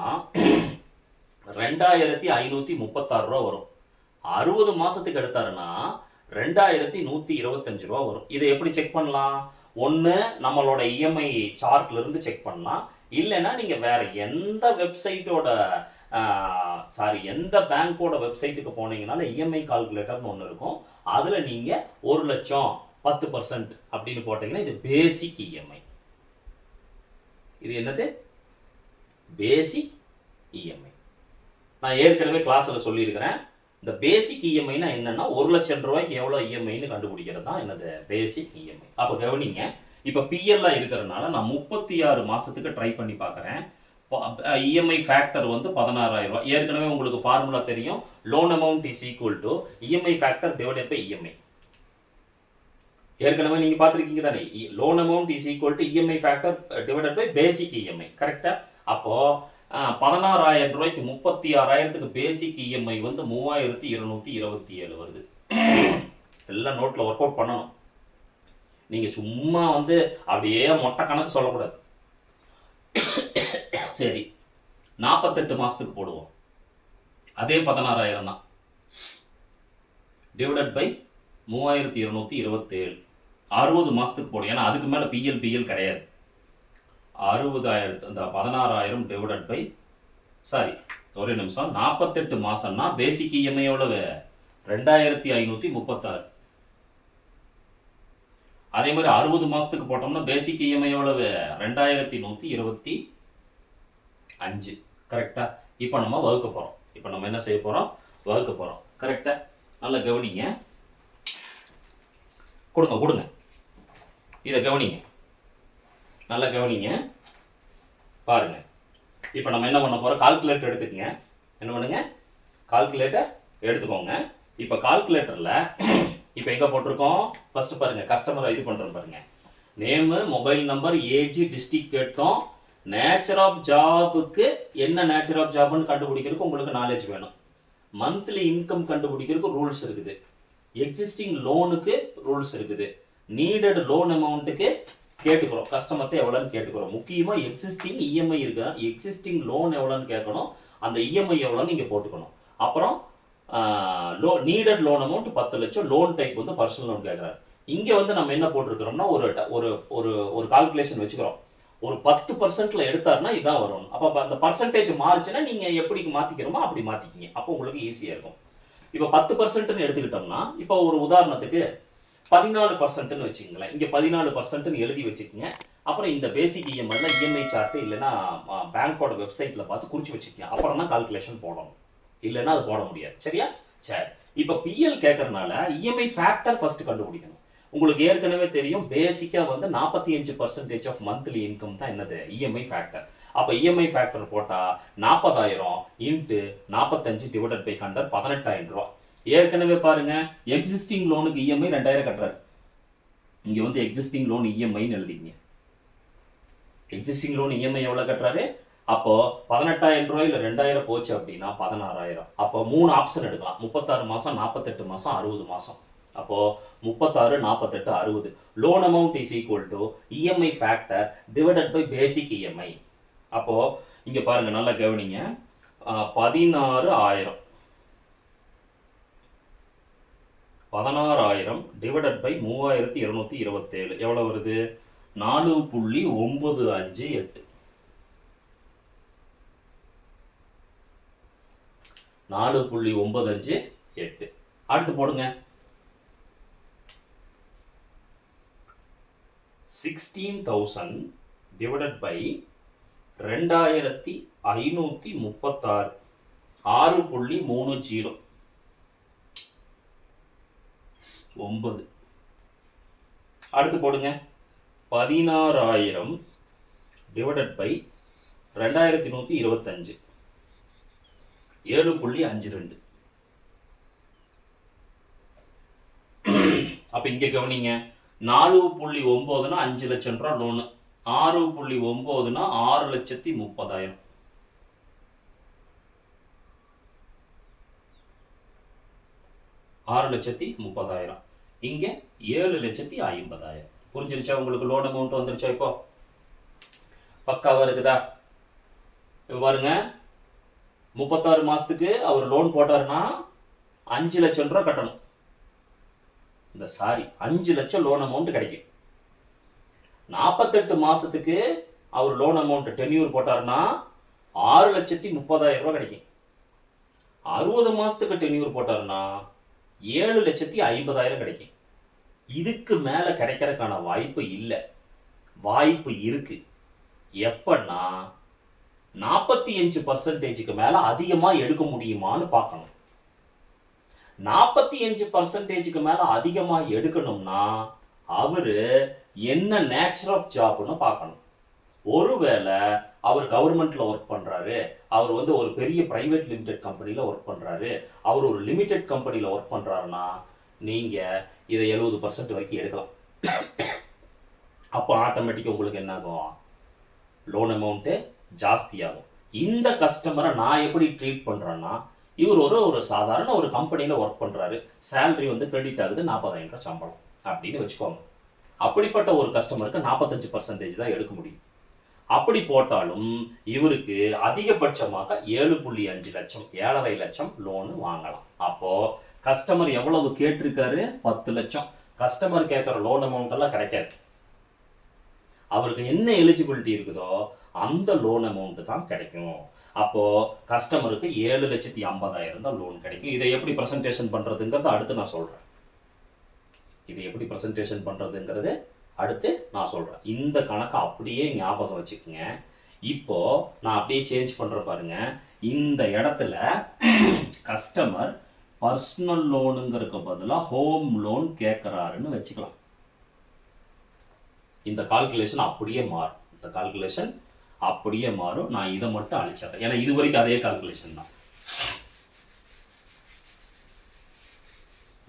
2,536 ரூபா வரும். 60 மாதத்துக்கு எடுத்தாருன்னா 2,125 ரூபா வரும். இதை எப்படி செக் பண்ணலாம்? ஒன்று நம்மளோட இஎம்ஐ சார்ட்லேருந்து செக் பண்ணலாம். இல்லைன்னா நீங்கள் வேறு எந்த வெப்சைட்டோட எந்த பேங்க்கோட வெப்சைட்டுக்கு போனீங்கனாலும் இஎம்ஐ கால்குலேட்டர்னு ஒன்று இருக்கும். அதில் நீங்கள் 1,00,000 10% அப்படின்னு போட்டிங்கன்னா இது பேசிக் இஎம்ஐ. இது என்னது? பேசிக் இஎம்ஐ. நான் ஏற்கனவே கிளாஸில் சொல்லியிருக்கிறேன். இந்த பேசிக் இஎம்ஐனா என்னென்னா 1,00,000 ரூபாய்க்கு எவ்வளோ இஎம்ஐன்னு கண்டுபிடிக்கிறது தான் என்னது? பேசிக் இஎம்ஐ. அப்போ கவனிங்க, இப்போ பிஎல்லாம் இருக்கிறதுனால நான் 36 மாதத்துக்கு ட்ரை பண்ணி பார்க்குறேன். இஎம்ஐ ஃபேக்டர் வந்து 16,000 ரூபா. ஏற்கனவே உங்களுக்கு ஃபார்முலா தெரியும். Loan amount is equal to EMI factor divided by EMI. ஏற்கனவே நீங்கள் பார்த்துருக்கீங்க தானே? Loan amount is equal to EMI factor divided by basic EMI. கரெக்டாக? அப்போது 16,000 ரூபாய்க்கு 36,000க்கு பேசிக் இஎம்ஐ வந்து 3,227 வருது. எல்லாம் நோட்டில் ஒர்க் அவுட் பண்ணணும். நீங்கள் சும்மா வந்து அப்படியே மொட்டை கணக்கு சொல்லக்கூடாது. சரி, 48 மாதத்துக்கு போடுவோம். அதே 16,000 தான். Divided by 3,227. 60 மாதத்துக்கு போடும். ஏன்னா அதுக்கு மேலே பிஎல் கிடையாது. 60,000 இந்த 16,000 டிவைடட் பை ஒரே நிமிஷம். 48 மாதம்னா பேசிக் இஎம்ஐ எவ்வளவு? 2,536. அதே மாதிரி 60 மாதத்துக்கு போட்டோம்னா பேசிக் இஎம்ஐ எவ்வளவு? 2,125. கரெக்டா? இப்போ நம்ம வகுக்க போகிறோம். இப்போ நம்ம என்ன செய்ய போகிறோம்? வகுக்க போகிறோம். கரெக்டா? நல்லா கவனிங்க. கொடுங்க இதை கவனிங்க, நல்லா கவனிங்க. பாருங்க, இப்போ நம்ம என்ன பண்ண போகிறோம்? கால்குலேட்டர் எடுத்துக்கங்க. என்ன பண்ணுங்க? கால்குலேட்டர் எடுத்துக்கோங்க. இப்போ கால்குலேட்டரில் இப்போ எங்கே போட்டிருக்கோம்? ஃபஸ்ட்டு பாருங்கள், கஸ்டமரை இது பண்ணுறோம் பாருங்கள். Name, mobile number, age, district கேட்டோம். நேச்சர் ஆஃப் ஜாபுக்கு என்ன நேச்சர் ஆஃப் ஜாப்னு கண்டுபிடிக்கிறதுக்கு உங்களுக்கு நாலேஜ் வேணும். மந்த்லி இன்கம் கண்டுபிடிக்கிறதுக்கு ரூல்ஸ் இருக்குது. எக்ஸிஸ்டிங் லோனுக்கு ரூல்ஸ் இருக்குது. நீடட் லோன் அமௌண்ட்டுக்கு கேட்டுக்கிறோம், கஸ்டமர்கிட்ட எவ்வளோன்னு கேட்டுக்கிறோம். முக்கியமாக எக்ஸிஸ்டிங் இஎம்ஐ இருக்கா, எக்ஸிஸ்டிங் லோன் எவ்வளோன்னு கேட்கணும், அந்த இஎம்ஐ எவ்வளோன்னு நீங்கள் போட்டுக்கணும். அப்புறம் நீடட் லோன் அமௌண்ட் 10 லட்சம், லோன் டைப் வந்து பர்சனல் லோன் கேட்குறாரு. இங்கே வந்து நம்ம என்ன போட்டிருக்கிறோம்னா ஒரு ஒரு ஒரு கால்குலேஷன் வச்சுக்கிறோம். ஒரு 10%ல எடுத்தாருன்னா இதான் வரும். அப்போ அந்த பர்சன்டேஜ் மாறுச்சுன்னா நீங்கள் எப்படி மாற்றிக்கிறோமோ அப்படி மாற்றிக்கிங்க. அப்போ உங்களுக்கு ஈஸியாக இருக்கும். இப்போ 10%ன்னு எடுத்துக்கிட்டோம்னா, இப்போ ஒரு உதாரணத்துக்கு 14%ன்னு வச்சுக்கங்களேன். இங்கே 14%ன்னு எழுதி வச்சுக்கோங்க. அப்புறம் இந்த பேசிக் இஎம்ஐல இஎம்ஐ சார்ட்டு இல்லைன்னா பேங்க்கோட வெப்சைட்டில் பார்த்து குறித்து வச்சுக்கோங்க. அப்புறம் தான் கால்குலேஷன் போடணும், இல்லைன்னா அது போட முடியாது. சரியா? சரி, இப்போ பிஎல் கேட்கறதுனால இஎம்ஐ ஃபேக்டர் ஃபர்ஸ்ட் கண்டுபிடிக்கணும். உங்களுக்கு ஏற்கனவே தெரியும், பேசிக்காக வந்து 45% ஆஃப் மந்த்லி இன்கம் தான் என்னது இஎம்ஐ ஃபேக்டர். அப்போ இஎம்ஐ ஃபேக்டர் போட்டால் 40,000 இன்ட்டு 45 டிவைடட் பை 100 18,000 ரூபா. ஏற்கனவே பாருங்க, எக்ஸிஸ்டிங் லோனுக்கு இஎம்ஐ 2,000 கட்டுறாரு. இங்கே வந்து எக்ஸிஸ்டிங் லோன் இஎம்ஐன்னு எழுதிங்க. எக்ஸிஸ்டிங் லோன் இஎம்ஐ எவ்வளோ கட்டுறாரு? அப்போ 18,000 ரூபாயில் 2,000 போச்சு அப்படின்னா 16,000. அப்போ 3 ஆப்ஷன் எடுக்கலாம், 36 மாதம், 48 மாதம், 60 மாதம். அப்போ 36, 48, 60. Loan amount is equal to EMI factor divided by basic EMI. அப்போ இங்க பாருங்க, நல்லா கவனிங்க. 16,000 டிவைடட் பை 3,227 எவ்வளவு வருது? 4.958. 4.958. அடுத்து போடுங்க. 16,000 டிவைடட் பை 2,536 6.30 9. அடுத்து போடுங்க. 16,000 டிவைடட் பை 2,125 7.52. அப்ப இங்க கவனிங்க, 4.9னா 5 லட்சம் ரூபாய் லோனு, 6.9னா 6,30,000. இங்க 7,50,000. புரிஞ்சிருச்சா உங்களுக்கு? லோன் அமௌண்ட் வந்துருச்சா? இப்போ பக்காவா இருக்குதா? இப்போ பாருங்க, 36 மாசத்துக்கு அவர் லோன் போட்டாருன்னா 5 லட்சம் ரூபாய் கட்டணும். 5 லட்சம் லோன் அமௌண்ட் கிடைக்கும். 48 மாசத்துக்கு அவர் லோன் அமௌண்ட் டென்யூர் போட்டாருன்னா 6,30,000 ரூபாய் கிடைக்கும். 60 மாசத்துக்கு டென்யூர் போட்டாருன்னா 7,50,000 கிடைக்கும். இதுக்கு மேல கிடைக்கிறதுக்கான வாய்ப்பு இல்லை. வாய்ப்பு இருக்கு. எப்பன்னா 45% மேல அதிகமா எடுக்க முடியுமான்னு பார்க்கணும். 45% மேல அதிகமா எடுக்கணும்னா அவரு என்ன நேச்சர் ஆஃப் ஜாப்னு பார்க்கணும். ஒருவேளை அவர் கவர்மெண்ட்ல ஒர்க் பண்றாரு, அவர் வந்து ஒரு பெரிய பிரைவேட் லிமிடெட் கம்பெனில ஒர்க் பண்றாரு, அவர் ஒரு லிமிடெட் கம்பெனில ஒர்க் பண்றாருன்னா நீங்க இதை 70% வரைக்கும் எடுக்கலாம். அப்போ ஆட்டோமேட்டிக்கா உங்களுக்கு என்ன ஆகும்? லோன் அமௌண்ட் ஜாஸ்தியாகும். இந்த கஸ்டமரை நான் எப்படி ட்ரீட் பண்றேன்னா, இவர் ஒரு சாதாரண ஒரு கம்பெனியில் ஒர்க் பண்ணுறாரு, சேலரி வந்து கிரெடிட் ஆகுது 40,000 சம்பளம் அப்படின்னு வச்சுக்கோங்க. அப்படிப்பட்ட ஒரு கஸ்டமருக்கு 45% தான் எடுக்க முடியும். அப்படி போட்டாலும் இவருக்கு அதிகபட்சமாக 7.5 லட்சம் 7.5 லட்சம் லோனு வாங்கலாம். அப்போ கஸ்டமர் எவ்வளவு கேட்டிருக்காரு? 10 லட்சம். கஸ்டமர் கேட்குற லோன் அமௌண்ட் எல்லாம் கிடைக்காது. அவருக்கு என்ன எலிஜிபிலிட்டி இருக்குதோ அந்த லோன் அமௌண்ட் தான் கிடைக்கும். அப்போ கஸ்டமருக்கு 7,50,000 தான் லோன் கிடைக்கும். இதை எப்படி பிரசன்டேஷன் பண்றதுங்கிறது அடுத்து நான் சொல்றேன். இந்த கணக்கை அப்படியே ஞாபகம் வச்சுக்கோங்க. இப்போ நான் அப்படியே சேஞ்ச் பண்ற பாருங்க. இந்த இடத்துல கஸ்டமர் பர்சனல் லோனுங்கிறதுக்கு பதிலாக ஹோம் லோன் கேட்கறாருன்னு வச்சுக்கலாம். இந்த கால்குலேஷன் அப்படியே மாறும். நான் இதை மட்டும் அழிச்சிடறேன், ஏன்னா இது வரைக்கும் அதே கால்குலேஷன் தான்.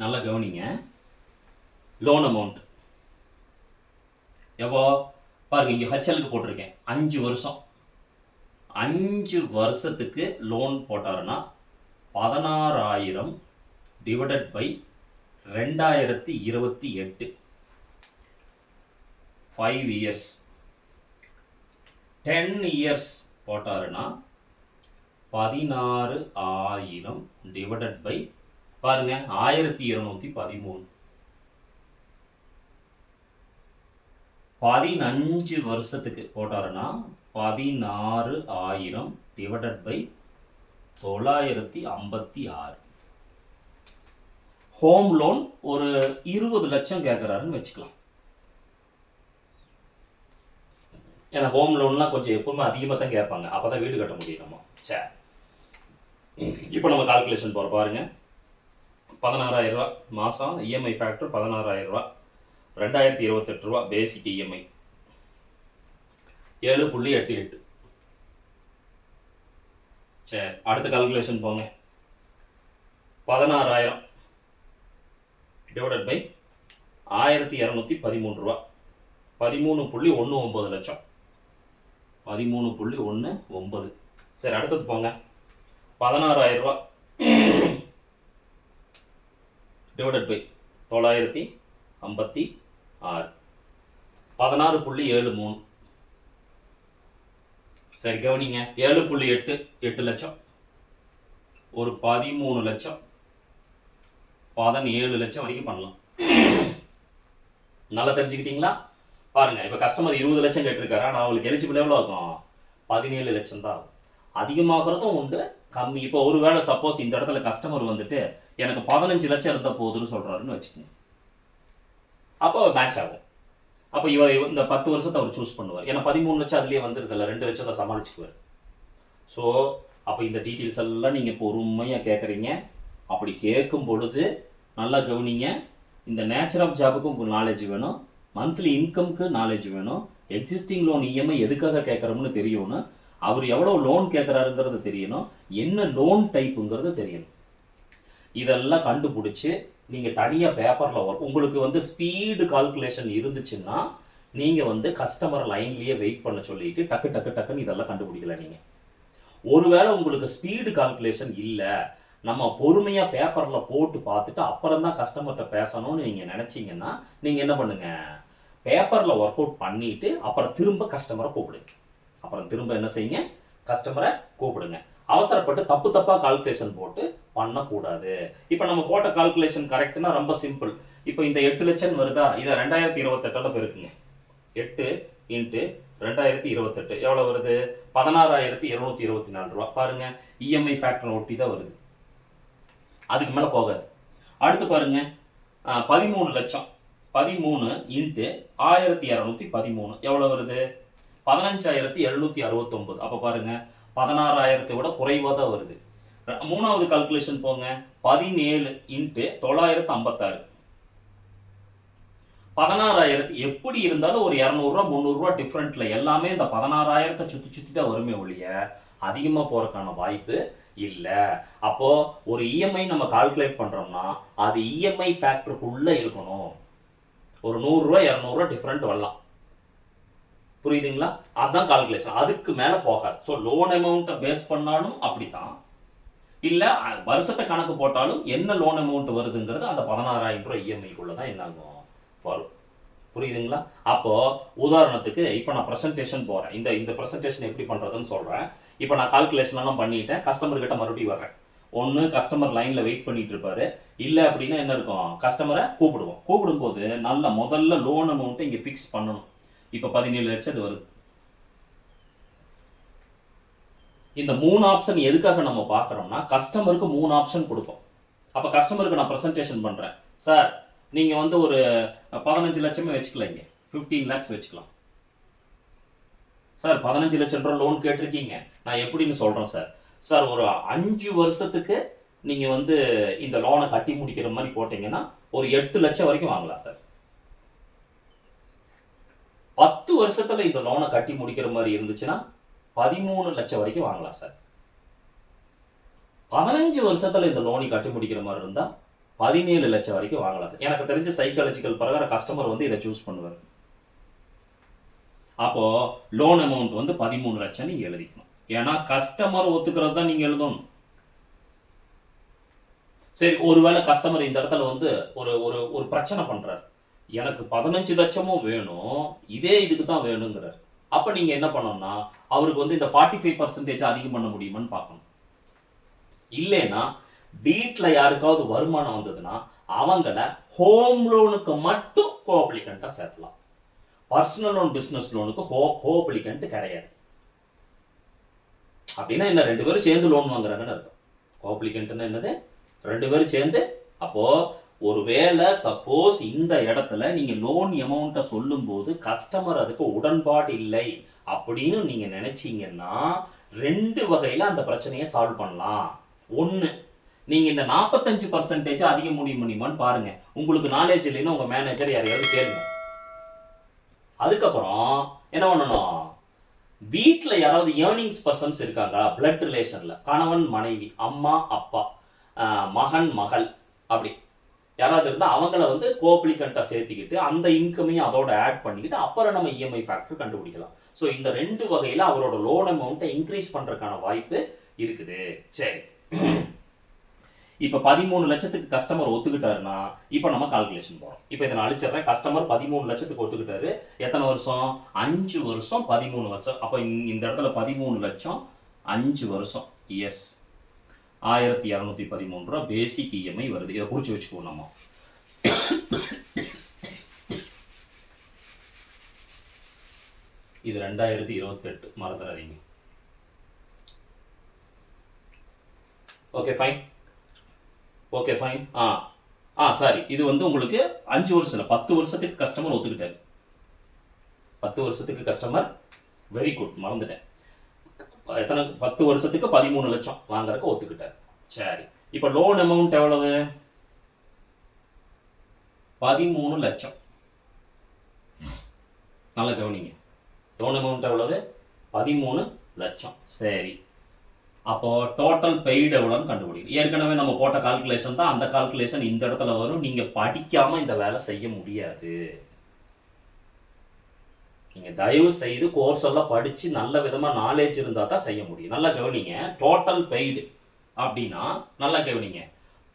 நல்லா கவனிங்க. லோன் அமௌண்ட் எவ்வளோ பாருங்க, இங்கே ஹெச்எலுக்கு போட்டிருக்கேன் 5 வருஷம். 5 வருஷத்துக்கு லோன் போட்டாருன்னா 16,000 டிவைடட் பை 2028 5 இயர்ஸ் 10 இயர்ஸ் போட்டாருன்னா 16,000 டிவைடட் பை பாருங்க 1213. 15 வருஷத்துக்கு போட்டாருன்னா 16,000 டிவைடட் பை 956. ஹோம் லோன் ஒரு 20 லட்சம் கேட்குறாருன்னு வச்சுக்கலாம். ஏன்னா ஹோம் லோன்லாம் கொஞ்சம் எப்பவுமே அதிகமாக தான் கேட்பாங்க, அப்போ தான் வீடு கட்ட முடியும் நம்ம. சரி, இப்போ நம்ம கால்குலேஷன் போகிற பாருங்க. 16,000 ரூபா மாதம் இஎம்ஐ ஃபேக்டர் 16,000 ரூபா, 2028 ரூபா பேசிக் இஎம்ஐ 7.88. சரி, அடுத்த கால்குலேஷன் போங்க. 16,000 டிவைடட் பை 1213 ரூபா 13.19 லட்சம் 13.19. சரி, அடுத்தது போங்க. 16,000 ரூபா டிவைடட் பை 956 16.73. சரி கவனிங்க, 7.8 லட்சம், ஒரு 13 லட்சம், 17 லட்சம் வரைக்கும் பண்ணலாம். நல்லா தெரிஞ்சுக்கிட்டீங்களா? பாருங்க, இப்போ கஸ்டமர் 20 லட்சம் கேட்டிருக்காரு, ஆனால் அவங்களுக்கு எலிஜிபிள் எவ்வளோ ஆகும்? 17 லட்சம் தான் ஆகும். அதிகமாகிறதும் உண்டு, கம்மி. இப்போ ஒரு வேளை சப்போஸ் இந்த இடத்துல கஸ்டமர் வந்துட்டு எனக்கு 15 லட்சம் இருந்தால் போதுன்னு சொல்கிறாருன்னு வச்சுக்கோங்க, அப்போ மேட்ச் ஆகும். அப்போ இந்த 10 வருஷத்தை அவர் சூஸ் பண்ணுவார். ஏன்னா 13 லட்சம் அதுலேயே வந்துருதில்ல, 2 லட்சத்தை சமாளிச்சுக்குவார். ஸோ அப்போ இந்த டீட்டெயில்ஸ் எல்லாம் நீங்கள் பொறுமையாக கேட்குறீங்க. அப்படி கேட்கும் பொழுது நல்லா கவனிங்க. இந்த நேச்சர் ஆஃப் ஜாபுக்கு உங்களுக்கு நாலேஜ் வேணும், மந்த்லி இன்கம்க்கு நாலேஜ் வேணும், எக்ஸிஸ்டிங் லோன் இஎம்ஐ எதுக்காக கேட்குறோம்னு தெரியணும், அவர் எவ்வளோ லோன் கேட்குறாருங்கிறது தெரியணும், என்ன லோன் டைப்புங்கிறது தெரியணும். இதெல்லாம் கண்டுபிடிச்சி நீங்கள் தனியாக பேப்பரில் ஒர்க், உங்களுக்கு வந்து ஸ்பீடு கால்குலேஷன் இருந்துச்சுன்னா நீங்கள் வந்து கஸ்டமர் லைன்லேயே வெயிட் பண்ண சொல்லிட்டு டக்கு டக்கு டக்குன்னு இதெல்லாம் கண்டுபிடிக்கல. நீங்கள் ஒருவேளை உங்களுக்கு ஸ்பீடு கால்குலேஷன் இல்லை, நம்ம பொறுமையாக பேப்பரில் போட்டு பார்த்துட்டு அப்புறம் தான் கஸ்டமர்கிட்ட பேசணும்னு நீங்கள் நினச்சிங்கன்னா நீங்கள் என்ன பண்ணுங்கள், பேப்பரில் ஒர்க் அவுட் பண்ணிவிட்டு அப்புறம் திரும்ப கஸ்டமரை கூப்பிடுங்க. அப்புறம் திரும்ப என்ன செய்யுங்க, கஸ்டமரை கூப்பிடுங்க. அவசரப்பட்டு தப்பு தப்பாக கால்குலேஷன் போட்டு பண்ணக்கூடாது. இப்போ நம்ம போட்ட கால்குலேஷன் கரெக்டுனா ரொம்ப சிம்பிள். இப்போ இந்த 8 லட்சம் வருதா, இதை 2028 பெருக்குங்க. 8 இன்ட்டு 2028 எவ்வளோ வருது? 16,224 ரூபா. பாருங்க, இஎம்ஐ ஃபேக்டர் ஒட்டி தான் வருது, அதுக்கு மேலே போகாது. அடுத்து பாருங்க, 13 லட்சம் 13 இன்ட்டு 1213 எவ்வளோ வருது? 15,769. அப்போ பாருங்க 16,000 விட குறைவாக தான் வருது. மூணாவது கால்குலேஷன் போங்க. 17 இன்ட்டு 956 16,000. எப்படி இருந்தாலும் ஒரு 200 ரூபா 300 ரூபா டிஃப்ரெண்ட்ல எல்லாமே இந்த 16,000 சுற்றி தான் வருமே ஒழிய அதிகமாக போறதுக்கான வாய்ப்பு இல்லை. அப்போ ஒரு இஎம்ஐ நம்ம கால்குலேட் பண்றோம்னா அது இஎம்ஐ ஃபேக்டருக்குள்ள இருக்கணும். ஒரு 100 ரூபா 200 ரூபா டிஃப்ரெண்ட் வரலாம், புரியுதுங்களா? அதுதான் கால்குலேஷன், அதுக்கு மேலே போகாது. ஸோ லோன் அமௌண்ட்டை பேஸ் பண்ணாலும் அப்படித்தான், இல்லை வருஷத்தை கணக்கு போட்டாலும் என்ன லோன் அமௌண்ட் வருதுங்கிறது அந்த 16,000 ரூபாய் இஎம்ஐக்குள்ளே தான் என்னாகும் வரும். புரியுதுங்களா? அப்போது உதாரணத்துக்கு இப்போ நான் ப்ரெசன்டேஷன் போகிறேன், இந்த ப்ரெசன்டேஷன் எப்படி பண்ணுறதுன்னு சொல்கிறேன். இப்போ நான் கால்குலேஷன்லாம் பண்ணிட்டேன், கஸ்டமர்கிட்ட மறுபடியும் வர்றேன். ஒன்று கஸ்டமர் லைனில் வெயிட் பண்ணிட்டு இருப்பாரு, இல்லை அப்படின்னா என்ன இருக்கும், கஸ்டமரை கூப்பிடுவோம். கூப்பிடும்போது நல்ல முதல்ல லோன் அமௌண்ட்டை இங்கே ஃபிக்ஸ் பண்ணணும். இப்போ 17 லட்சம் வருது. இந்த 3 ஆப்ஷன் எதுக்காக நம்ம பார்க்குறோம்னா கஸ்டமருக்கு 3 ஆப்ஷன் கொடுப்போம். அப்போ கஸ்டமருக்கு நான் ப்ரெசன்டேஷன் பண்ணுறேன், சார் நீங்கள் வந்து ஒரு 15 லட்சமே வச்சுக்கலாம், இங்கே 15 lakhs வச்சுக்கலாம். சார் 15 லட்சம் ரூபா லோன் கேட்டிருக்கீங்க, நான் எப்படின்னு சொல்கிறேன் சார். சார் ஒரு 5 வருஷத்துக்கு நீங்கள் வந்து இந்த லோனை கட்டி முடிக்கிற மாதிரி போட்டிங்கன்னா ஒரு 8 லட்சம் வரைக்கும் வாங்கலாம் சார். 10 வருஷத்தில் இந்த லோனை கட்டி முடிக்கிற மாதிரி இருந்துச்சுன்னா 13 லட்சம் வரைக்கும் வாங்கலாம் சார். 15 வருஷத்தில் இந்த லோனை கட்டி முடிக்கிற மாதிரி இருந்தால் 17 லட்சம் வரைக்கும் வாங்கலாம் சார். எனக்கு தெரிஞ்ச சைக்காலஜிக்கல் பிரகாரம் கஸ்டமர் வந்து இதை சூஸ் பண்ணுவார். அப்போது லோன் அமௌண்ட் வந்து 13 லட்சம் நீங்கள் எழுதிக்கணும். ஏன்னா கஸ்டமர் ஒத்துக்கிறது தான் நீங்கள் எழுதணும். சரி, ஒருவேளை கஸ்டமர் இந்த இடத்துல வந்து ஒரு ஒரு ஒரு பிரச்சனை பண்றாரு. எனக்கு 15 லட்சமும் வேணும், இதே இதுக்கு தான் வேணுங்கிறார். அப்ப நீங்க என்ன பண்ணணும்னா, அவருக்கு வந்து இந்த 45% அதிகம் பண்ண முடியுமான்னு பார்க்கணும். இல்லைன்னா வீட்ல யாருக்காவது வருமானம் வந்ததுன்னா அவங்கள ஹோம் லோனுக்கு மட்டும் கோஅப்ளிகண்டா சேர்க்கலாம். பர்சனல் லோன், பிசினஸ் லோனுக்கு கோஅப்ளிகண்ட் கிடையாது. அப்படின்னா என்ன, 2 பேரும் சேர்ந்து லோன் வாங்குறாங்கன்னு அர்த்தம். கோஅப்ளிகண்ட்னா என்னது, 2 பேரும் சேர்ந்து. அப்போ ஒருவேளை சப்போஸ் இந்த இடத்துல நீங்க லோன் அமௌண்ட்டை சொல்லும்போது கஸ்டமர் அதுக்கு உடன்பாடு இல்லை அப்படின்னு நீங்க நினைச்சீங்கன்னா 2 வகையில அந்த பிரச்சனையை சால்வ் பண்ணலாம். ஒன்று, நீங்க இந்த 45% அதிகம் முடியுமான்னு பாருங்க. உங்களுக்கு நாலேஜ் இல்லைன்னா உங்க மேனேஜர் யாரையாவது கேளுங்க. அதுக்கப்புறம் என்ன பண்ணணும், வீட்டில் யாராவது ஏர்னிங்ஸ் பர்சன்ஸ் இருக்காங்களா, பிளட் ரிலேஷன்ல கணவன் மனைவி, அம்மா அப்பா, மகன் மகள், அப்படி யாராவது இருந்தால் அவங்கள வந்து கோஅப்ளிகண்ட்டாக சேர்த்திக்கிட்டு அந்த இன்கமையும் அதோட ஆட் பண்ணிக்கிட்டு அப்புறம் நம்ம இஎம்ஐ ஃபேக்டர் கண்டுபிடிக்கலாம். ஸோ இந்த 2 வகையில் அவரோட லோன் அமௌண்ட்டை இன்க்ரீஸ் பண்ணுறதுக்கான வாய்ப்பு இருக்குது. சரி, இப்போ 13 லட்சத்துக்கு கஸ்டமர் ஒத்துக்கிட்டாருன்னா இப்போ நம்ம கால்குலேஷன் போகிறோம். இப்போ இதை நான் அழிச்சிடுறேன். கஸ்டமர் 13 லட்சத்துக்கு ஒத்துக்கிட்டாரு. எத்தனை வருஷம்? 5 வருஷம் 13 லட்சம். அப்போ இந்த இடத்துல 13 லட்சம் 5 வருஷம் இயர்ஸ் 1213 ரூபா பேசிக் இஎம்ஐ வருது. இதை குறிச்சு வச்சுக்குவோம் நம்ம. இது 2028, மறந்துடாதீங்க. Okay fine, okay fine. Sorry, இது வந்து உங்களுக்கு 5 வருஷம் இல்லை, 10 வருஷத்துக்கு கஸ்டமர் ஒத்துக்கிட்டாரு. 10 வருஷத்துக்கு கஸ்டமர், வெரி குட், மறந்துட்டேன். எத்தனை, 10 வருஷத்துக்கு 13 லட்சம் வாங்குறதுக்கு ஒத்துக்கிட்டார். சரி, இப்போ லோன் அமௌண்ட் எவ்வளவு? 13 லட்சம். நல்லா கவனிங்க, லோன் அமௌண்ட் எவ்வளவு? 13 லட்சம். சரி, அப்போ டோட்டல் பெய்டு எவ்வளோன்னு கண்டுபிடிக்கணும். ஏற்கனவே நம்ம போட்ட கால்குலேஷன் தான், அந்த கால்குலேஷன் இந்த இடத்துல வரும். நீங்க படிக்காம இந்த வேலை செய்ய முடியாது. நீங்க தயவு செய்து கோர்ஸ் எல்லாம் படிச்சு நல்ல விதமா நாலேஜ் இருந்தா தான் செய்ய முடியும். நல்லா கவனிங்க, டோட்டல் பெய்டு அப்படின்னா நல்லா கவனிங்க,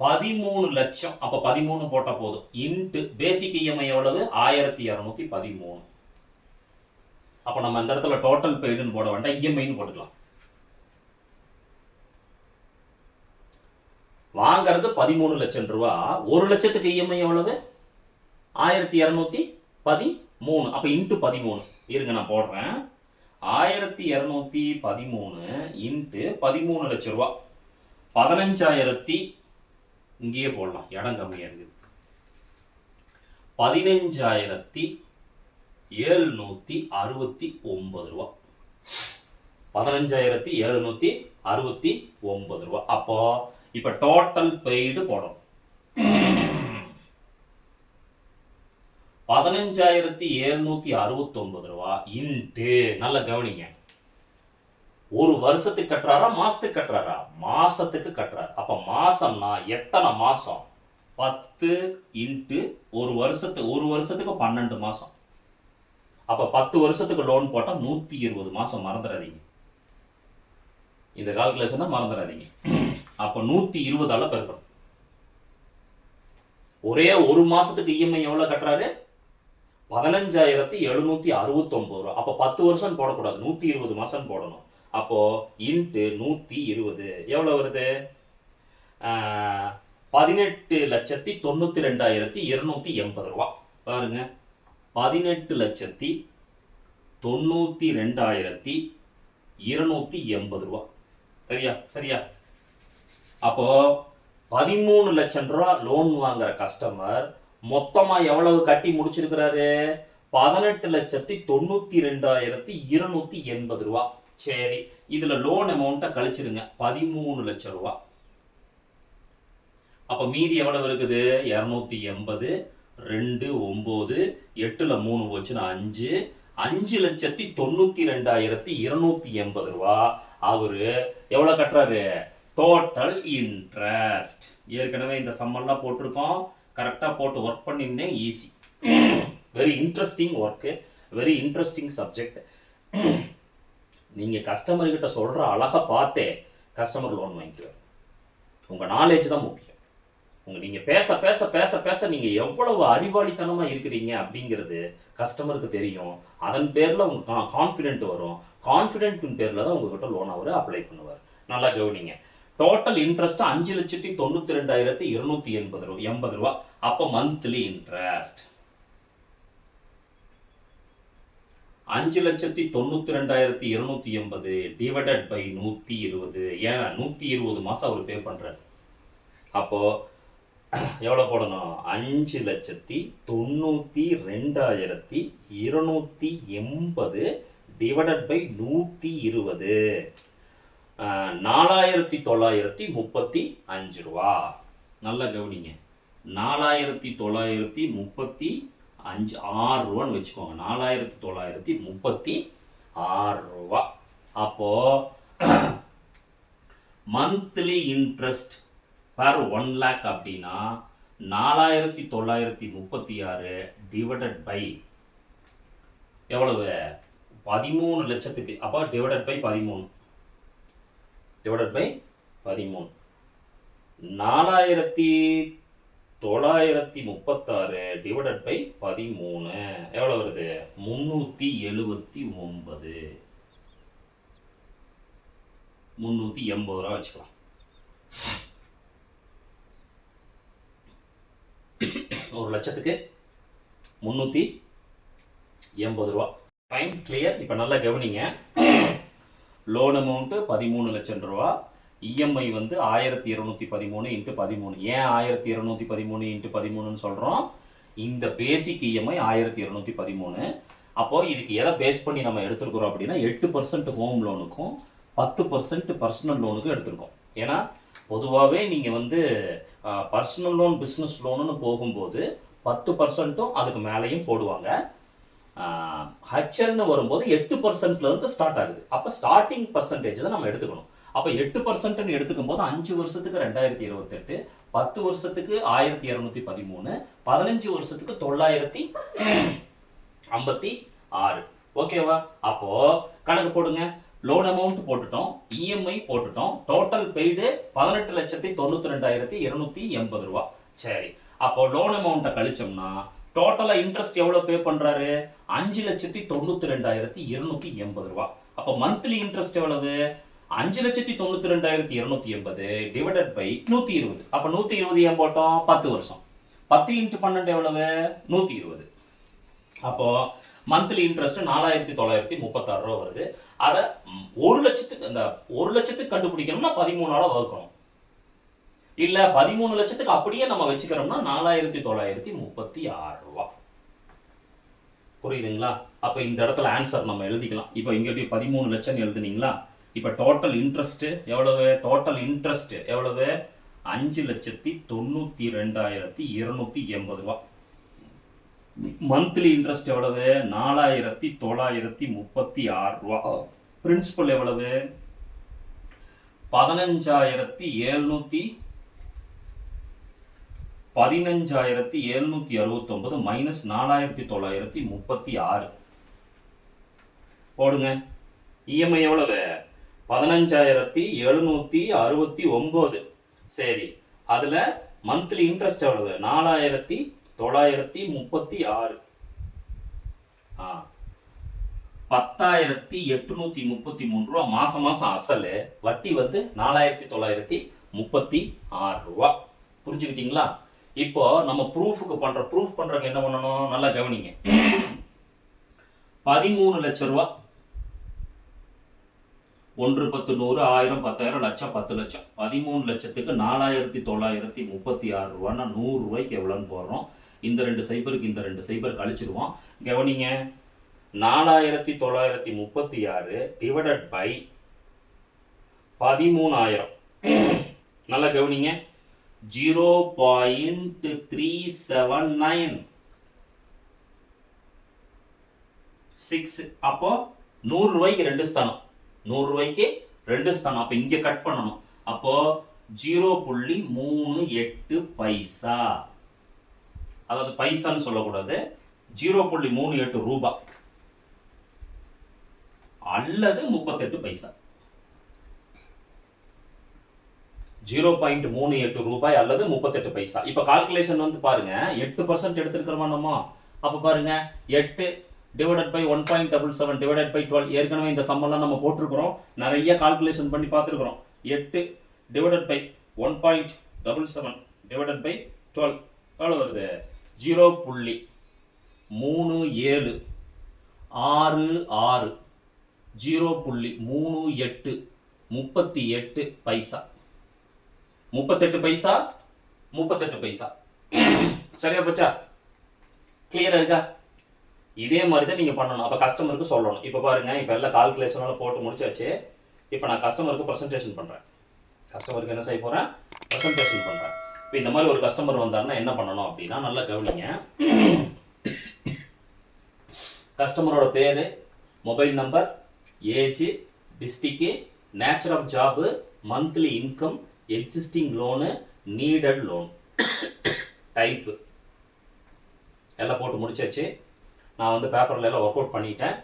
13 லட்சம். அப்ப 13 போட்டா போதும். இன்ட்டு பேசிக் இஎம்ஐ எவ்வளவு? 1213. அப்ப நம்ம இந்த இடத்துல டோட்டல் பெய்டுன்னு போட வேண்டாம், இஎம்ஐன்னு போட்டுக்கலாம். வாங்கிறது 13 லட்சம் ரூபா. 1 லட்சத்துக்கு இஎம்ஐ எவ்வளவு? 1213. அப்ப இன்ட்டு 13. இருங்க நான் போடுறேன். 1213 இன்ட்டு 13 லட்சம் ரூபா. 15,000, இங்கேயே போடலாம், இடம் கம்மியா இருக்குது. 15,769 ரூபா. 15,769 ரூபா. அப்போ இப்ப டோட்டல் பெய்டு போடணும். 15,769 ரூபா இன்ட்டு, நல்ல கவனிங்க, ஒரு வருஷத்துக்கு கட்டுறாரா மாசத்துக்கு கட்டுறாரா? மாசத்துக்கு கட்டுறாரு. அப்ப மாசம்னா எத்தனை மாசம்? 10 இன்ட்டு ஒரு வருஷத்துக்கு 12 மாசம். அப்ப 10 வருஷத்துக்கு லோன் போட்டா 120 மாசம். மறந்துடாதீங்க, இந்த கால்குலேஷனை மறந்துடாதீங்க. அப்ப 120ஆல பெருக்கணும். ஒரே ஒரு மாசத்துக்கு இஎம்ஐ எவ்வளவு கட்டுறாரு? 15,769 ரூபா. அப்ப 10 வருஷம் போடக்கூடாது, 120 மாசம் போடணும். அப்போ இன்ட்டு 120 எவ்வளவு வருது? 18,92,280 ரூபா. பாருங்க, 18,92,280 ரூபா. சரியா? சரியா? அப்போ 13 லட்சம் ரூபா லோன் வாங்குற கஸ்டமர் மொத்தமா எவ்வளவு கட்டி முடிச்சிருக்கிறாரு? 18,92,280 ரூபா. சரி, இதுல லோன் அமௌண்ட்டை கழிச்சிருங்க, 13 லட்சம் ரூபா. அப்ப மீதி எவ்வளவு இருக்குது? 280, 2, 9, 8ல 3 போச்சுன்னா 5, 5,92,280 ரூபா. அவரு எவ்வளவு கட்டுறாரு? Total interest. ஏற்கனவே இந்த சம்மெல்லாம் போட்டிருக்கோம், கரெக்டா போட்டு ஒர்க் பண்ணிருந்தேன். Easy, very interesting work, very interesting subject. நீங்க கஸ்டமர் கிட்ட சொல்ற அழகா பார்த்தே கஸ்டமர் லோன் வாங்கிக்குவார். உங்க நாலேஜ் தான் முக்கியம். நீங்க பேச பேச பேச பேச நீங்க எவ்வளவு அறிவாளித்தனமா இருக்கிறீங்க அப்படிங்கிறது கஸ்டமருக்கு தெரியும். அதன் பேர்ல உங்க கான்ஃபிடென்ட் வரும். கான்ஃபிடென்ட் பேர்ல தான் உங்ககிட்ட லோன் அவர் அப்ளை பண்ணுவார். நல்லா கவனிங்க. டோட்டல் இன்ட்ரெஸ்ட் 5,92,280 ரூபா. அப்போ மந்த்லி இன்ட்ரெஸ்ட் 5,92,280 டிவைடட் பை 120. ஏன் 120 மாசம் அவர் பே பண்றாரு. அப்போ எவ்வளோ போடணும்? 5,92,280 டிவைடட் பை 120, 4,935 ரூபா. நல்லா கவனிங்க. 4,935 6 ரூபான்னு வச்சுக்கோங்க. 4,936 ரூபா. அப்போ மந்த்லி இன்ட்ரெஸ்ட் பர் 1 லேக் அப்படின்னா 4,936 டிவைடட் பை எவ்வளவு? 13 லட்சத்துக்கு. அப்போ டிவைடட் பை 13 4,936 டிவைடட் பை 13 எவ்வளோ வருது? 379. 380 ரூபா வச்சுக்கலாம். ஒரு லட்சத்துக்கு 380 ரூபா. Fine, clear. இப்போ நல்லா கவனிங்க. லோன் அமௌண்ட்டு 13 லட்சம் ரூபா. இஎம்ஐ வந்து 1,213 இன்ட்டு 13. ஏன் 1,213 இன்ட்டு 13ன்னு சொல்கிறோம்? இந்த பேசிக் இஎம்ஐ 1,213. அப்போது இதுக்கு எதை பேஸ் பண்ணி நம்ம எடுத்துருக்குறோம் அப்படின்னா 8% ஹோம் லோனுக்கும் 10% பர்சனல் லோனுக்கும் எடுத்திருக்கோம். ஏன்னா பொதுவாகவே நீங்கள் வந்து பர்சனல் லோன் பிஸ்னஸ் லோனுன்னு போகும்போது 10%ம் அதுக்கு மேலேயும் போடுவாங்க. ஹச்எல்னு வரும்போது 8%லேருந்து ஸ்டார்ட் ஆகுது. அப்போ ஸ்டார்டிங் பர்சன்டேஜ் தான் நம்ம எடுத்துக்கணும். அப்போ 8%ன்னு எடுத்துக்கும் போது 5 வருஷத்துக்கு 2,028, 10 வருஷத்துக்கு 1,213, 15 வருஷத்துக்கு 956. ஓகேவா? அப்போ கணக்கு போடுங்க. லோன் அமௌண்ட் போட்டுட்டோம், இஎம்ஐ போட்டுட்டோம், டோட்டல் பெய்டு 18,92,280 ரூபா. சரி, அப்போ லோன் அமௌண்ட்டை கழிச்சோம்னா டோட்டலா இன்ட்ரெஸ்ட் எவ்வளவு பே பண்றாரு? 5,92,280 ரூபா. அப்போ மந்த்லி இன்ட்ரெஸ்ட் எவ்வளவு? 5,92,280 டிவைடட் பை 120. அப்போ 120 ஏன் போட்டோம்? 10 வருஷம். 10 × 12 எவ்வளவு? 120. அப்போ மந்த்லி இன்ட்ரெஸ்ட் 4,936 ரூபா வருது. அதை 1 லட்சத்துக்கு, அந்த 1 லட்சத்துக்கு கண்டுபிடிக்கணும்னா 13ஆல வகுக்கணும். இல்ல 13 லட்சத்துக்கு அப்படியே நம்ம வச்சுக்கிறோம்னா 4,936 ரூபா. புரியுதுங்களா? அப்ப இந்த இடத்துல ஆன்சர் நம்ம எழுதிக்கலாம். இப்போ இங்க 13 லட்சம் எழுதுனீங்களா? இப்போ டோட்டல் இன்ட்ரெஸ்ட் எவ்வளவு? டோட்டல் இன்ட்ரெஸ்ட் எவ்வளவு? 5,92,280 ரூபா. மந்த்லி இன்ட்ரெஸ்ட் எவ்வளவு? 4,936 ரூபா. பிரின்சிபல் எவ்வளவு? 15,769 மைனஸ் 4,936 போடுங்க. இஎம்ஐ எவ்வளவு? 15,769. சரி, அதுல மந்த்லி இன்ட்ரெஸ்ட் எவ்வளவு? 4,936. 10,833 ரூபா மாசம் மாசம் அசல். வட்டி வந்து 4,936 ரூபா. புரிஞ்சுக்கிட்டீங்களா? இப்போ நம்ம ப்ரூஃப் பண்றதுக்கு என்ன பண்ணணும்? நல்லா கவனிங்க. 13 லட்சம் ரூபா. 1, 10, 100, 1000, 10,000, லட்சம், 10 லட்சம். 13 லட்சத்துக்கு 4,936 ரூபான்னா 100 ரூபாய்க்கு எவ்வளோன்னு போடுறோம். இந்த 2 சைபருக்கு இந்த 2 சைபர் கழிச்சிருவோம். கவனிங்க. 4,936 டிவைடட் பை 13,000. நல்லா கவனிங்க. 0.379 அப்போ 100 ரூபாய்க்கு 2 ஸ்தானம். 100 ரூபாய்க்கு 2 ஸ்தானம். அப்போ இங்கே கட் பண்ணணும். அப்போ 0.38 பைசா. அதாவது பைசான்னு சொல்லக்கூடாது, 0.38 ரூபாய் அல்லது 38 பைசா. 0.38 ரூபாய் அல்லது 38 பைசா. இப்போ கால்குலேஷன் வந்து பாருங்க, 8% எடுத்துருக்கிறோமா நம்ம. அப்போ பாருங்க, 8 டிவைடட் பை 1.77 டிவைடட் பை 12. ஏற்கனவே இந்த சம்மெல்லாம் நம்ம போட்டிருக்கிறோம், நிறைய கால்குலேஷன் பண்ணி பார்த்துருக்குறோம். 8 டிவைடட் பை 1.77 டிவைடட் பை 12 எவ்வளோ வருது? 0.3766 0.38 38 பைசா. 38 பைசா 38 பைசா. சரியா போச்சா? கிளியரா இருக்கா? இதே மாதிரி தான் நீங்கள் பண்ணணும். அப்போ கஸ்டமருக்கு சொல்லணும். இப்போ பாருங்க, இப்போ எல்லாம் கால்குலேஷனெல்லாம் போட்டு முடிச்சாச்சு. இப்போ நான் கஸ்டமருக்கு ப்ரெசன்டேஷன் பண்ணுறேன். கஸ்டமருக்கு என்ன செய்ய போகிறேன்? ப்ரெசன்டேஷன் பண்ணுறேன். இப்போ இந்த மாதிரி ஒரு கஸ்டமர் வந்தாருன்னா என்ன பண்ணணும் அப்படின்னா, நல்லா கவனிங்க. கஸ்டமரோட பேர், mobile number, age, district, nature of job, monthly income, existing loan, needed loan, type எல்லாம் போட்டு முடிச்சாச்சு. நான் வந்து பேப்பரில் எல்லாம் ஒர்க் அவுட் பண்ணிட்டேன்.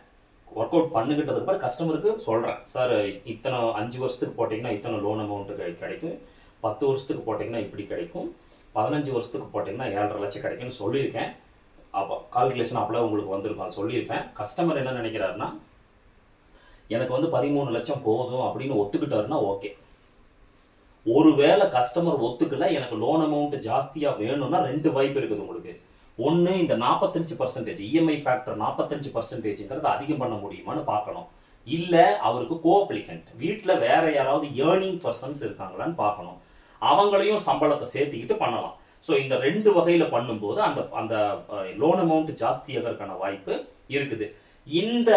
ஒர்க் அவுட் பண்ணிக்கிட்டதுக்கு பிறகு கஸ்டமருக்கு சொல்கிறேன், சார் இத்தனை 5 வருஷத்துக்கு போட்டிங்கன்னா இத்தனை லோன் அமௌண்ட்டு கிடைக்கும், 10 வருஷத்துக்கு போட்டிங்கன்னா இப்படி கிடைக்கும், 15 வருஷத்துக்கு போட்டிங்கன்னா 7.5 லட்சம் கிடைக்கும்னு சொல்லியிருக்கேன். அப்போ கால்குலேஷன் அப்போலாம் உங்களுக்கு வந்திருக்கும், சொல்லியிருப்பேன். கஸ்டமர் என்ன நினைக்கிறாருன்னா, எனக்கு வந்து 13 லட்சம் போதும் அப்படின்னு ஒத்துக்கிட்டாருன்னா ஓகே. ஒருவேளை கஸ்டமர் ஒத்துக்கல, எனக்கு லோன் அமௌண்ட் ஜாஸ்தியாக வேணும்னா 2 வாய்ப்பு இருக்குது உங்களுக்கு. ஒன்று, இந்த 45% இஎம்ஐ ஃபேக்டர் 45%ங்கிறது அதிகம் பண்ண முடியுமான்னு பார்க்கணும். இல்லை அவருக்கு கோஅப்ளிகண்ட், வீட்டில் வேற யாராவது ஏர்னிங் பர்சன்ஸ் இருக்காங்களான்னு பார்க்கணும். அவங்களையும் சம்பளத்தை சேர்த்துக்கிட்டு பண்ணலாம். ஸோ இந்த 2 வகையில் பண்ணும்போது அந்த அந்த லோன் அமௌண்ட் ஜாஸ்தியாகிறதுக்கான வாய்ப்பு இருக்குது. இந்த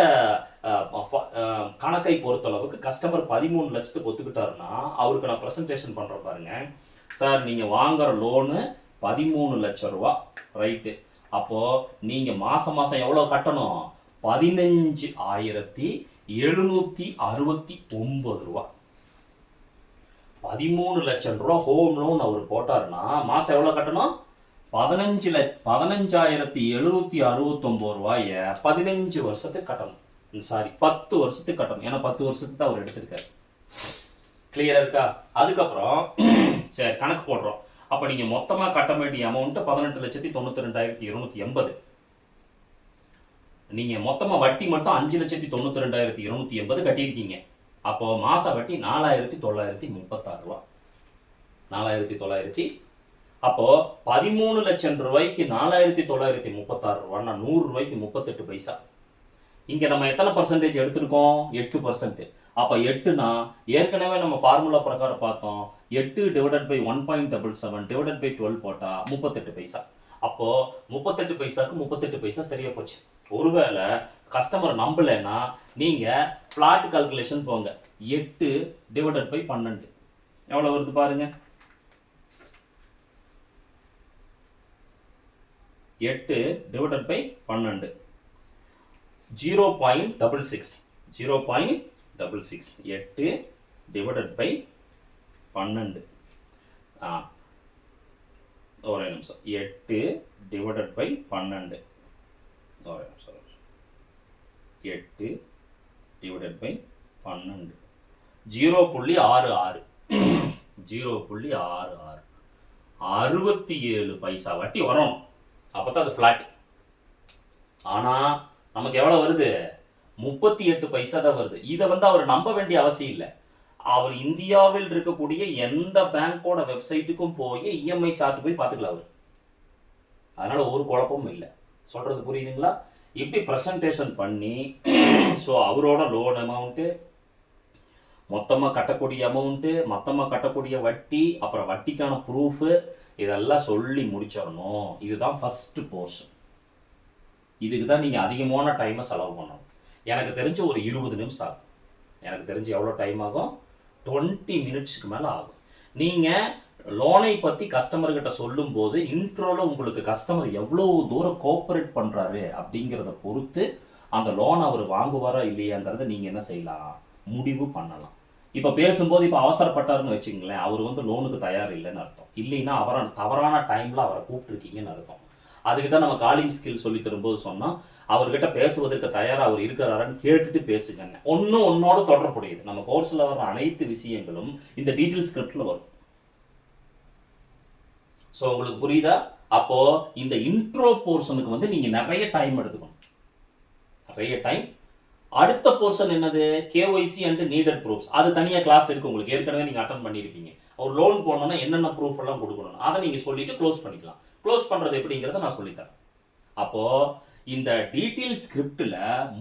கணக்கை பொறுத்தளவுக்கு கஸ்டமர் 13 லட்சத்துக்கு ஒத்துக்கிட்டாருன்னா அவருக்கு நான் ப்ரெசன்டேஷன் பண்ணுறேன் பாருங்க. சார் நீங்கள் வாங்குற லோனு 13 லட்சம் ரூபா, ரைட்டு. அப்போது நீங்கள் மாதம் எவ்வளோ கட்டணும்? 15,769 ரூபா. 13 லட்சம் ரூபா ஹோம் லோன் அவர் போட்டாருன்னா மாதம் எவ்வளோ கட்டணும்? 15,769 ரூபாய 15 வருஷத்துக்கு கட்டணும். சாரி, 10 வருஷத்துக்கு கட்டணும். ஏன்னா 10 வருஷத்துக்கு தான் அவர் எடுத்திருக்காரு. கிளியரா இருக்கா? அதுக்கப்புறம் சரி கணக்கு போடுறோம். அப்போ நீங்கள் மொத்தமாக கட்ட வேண்டிய அமௌண்ட்டு 18,92,280. நீங்கள் மொத்தமாக வட்டி மட்டும் 5,92,280 கட்டியிருக்கீங்க. அப்போ மாச வட்டி 4,936 ரூபா. 4,900. அப்போ 13 லட்சம் ரூபாய்க்கு 4,936 ரூபான்னா 100 ரூபாய்க்கு 38 பைசா. இங்க நம்ம எத்தனை பர்சன்டேஜ் எடுத்திருக்கோம்? 8%. அப்போ 8னா ஏற்கனவே நம்ம ஃபார்முலா பிரகாரம் பார்த்தோம், 8 டிவைடட் பை 1.77 டிவைடட் பை 12 போட்டா 38 பைசா. அப்போ 38 பைசாக்கு 38 பைசா சரியா போச்சு. ஒருவேளை கஸ்டமர் நம்பலைன்னா நீங்க ஃபிளாட் கால்குலேஷன் போங்க. 8 டிவைடட் பை 12 எவ்வளவு வருது பாருங்க. 8 டிவைடட் பை 12 0.66 0.66. 8 divided by 12. ஒரே நிமிஷம். 8 divided by 12. Sorry 8 divided by 12. 0.66 0.66 67 paisa வட்டி வரும். அப்பதான் அது ஃபிளாட். ஆனா நமக்கு எவ்வளவு வருது? 38 பைசா தான் வருது. இதை வந்து அவர் நம்ப வேண்டிய அவசியம் இல்லை. அவர் இந்தியாவில் இருக்கக்கூடிய எந்த பேங்கோட வெப்சைட்டுக்கும் போய் இஎம்ஐ சார்ட் போய் பார்த்துக்கலாம் அவர். அதனால ஒரு குழப்பமும் இல்லை. சொல்றது புரியுதுங்களா? இப்படி ப்ரெசன்டேஷன் பண்ணி ஸோ அவரோட லோன் அமௌண்ட்டு, மொத்தமாக கட்டக்கூடிய அமௌண்ட்டு, மொத்தமாக கட்டக்கூடிய வட்டி, அப்புறம் வட்டிக்கான ப்ரூஃபு, இதெல்லாம் சொல்லி முடிச்சிடணும். இதுதான் ஃபஸ்ட்டு போர்ஷன். இதுக்கு தான் நீங்கள் அதிகமான டைமை செலவு பண்ணணும். எனக்கு தெரிஞ்ச ஒரு 20 நிமிஷம் ஆகும். எனக்கு தெரிஞ்சு எவ்வளோ டைம் ஆகும்? 20 மினிட்ஸ்க்கு மேலே ஆகும். நீங்கள் லோனை பற்றி கஸ்டமர்கிட்ட சொல்லும்போது இன்ட்ரோவில் உங்களுக்கு கஸ்டமர் எவ்வளோ தூரம் கோஆப்ரேட் பண்ணுறாரு அப்படிங்கிறத பொறுத்து அந்த லோன் அவர் வாங்குவாரா இல்லையாங்கிறத நீங்கள் என்ன செய்யலாம்? முடிவு பண்ணலாம். இப்போ பேசும்போது இப்போ அவசரப்பட்டாருன்னு வச்சுங்களேன், அவர் வந்து லோனுக்கு தயார் இல்லைன்னு அர்த்தம். இல்லைன்னா அவரை தவறான டைமில் அவரை கூப்பிட்டுருக்கீங்கன்னு அர்த்தம். அதுக்கு தான் நம்ம காலிங் ஸ்கில் சொல்லி தரும்போது சொன்னால், அவர்கிட்ட பேசுவதற்கு தயாராக அவர் இருக்கிறாரான்னு கேட்டுட்டு பேசுங்க. ஒன்னோட தொடர்புடையது. நம்ம கோர்ஸில் வர அனைத்து விஷயங்களும் இந்த டீட்டெயில் ஸ்கிரிப்டில் வரும். ஸோ உங்களுக்கு புரியுதா? அப்போ இந்த இன்ட்ரோ போர்ஷனுக்கு வந்து நீங்க நிறைய டைம் எடுத்துக்கணும், நிறைய டைம். அடுத்த போர்ஷன் என்னது? KYC and needed proofs. அது தனியாக கிளாஸ் இருக்கு உங்களுக்கு, ஏற்கனவே நீங்க அட்டன் பண்ணியிருப்பீங்க. ஒரு லோன் போடணும்னா என்னென்ன ப்ரூஃப் எல்லாம் கொடுக்கணும் அதை நீங்க சொல்லிட்டு க்ளோஸ் பண்ணிக்கலாம். க்ளோஸ் பண்றது எப்படிங்கிறத நான் சொல்லித்தரேன். அப்போ இந்த டீட்டெயில் ஸ்கிரிப்ட்ல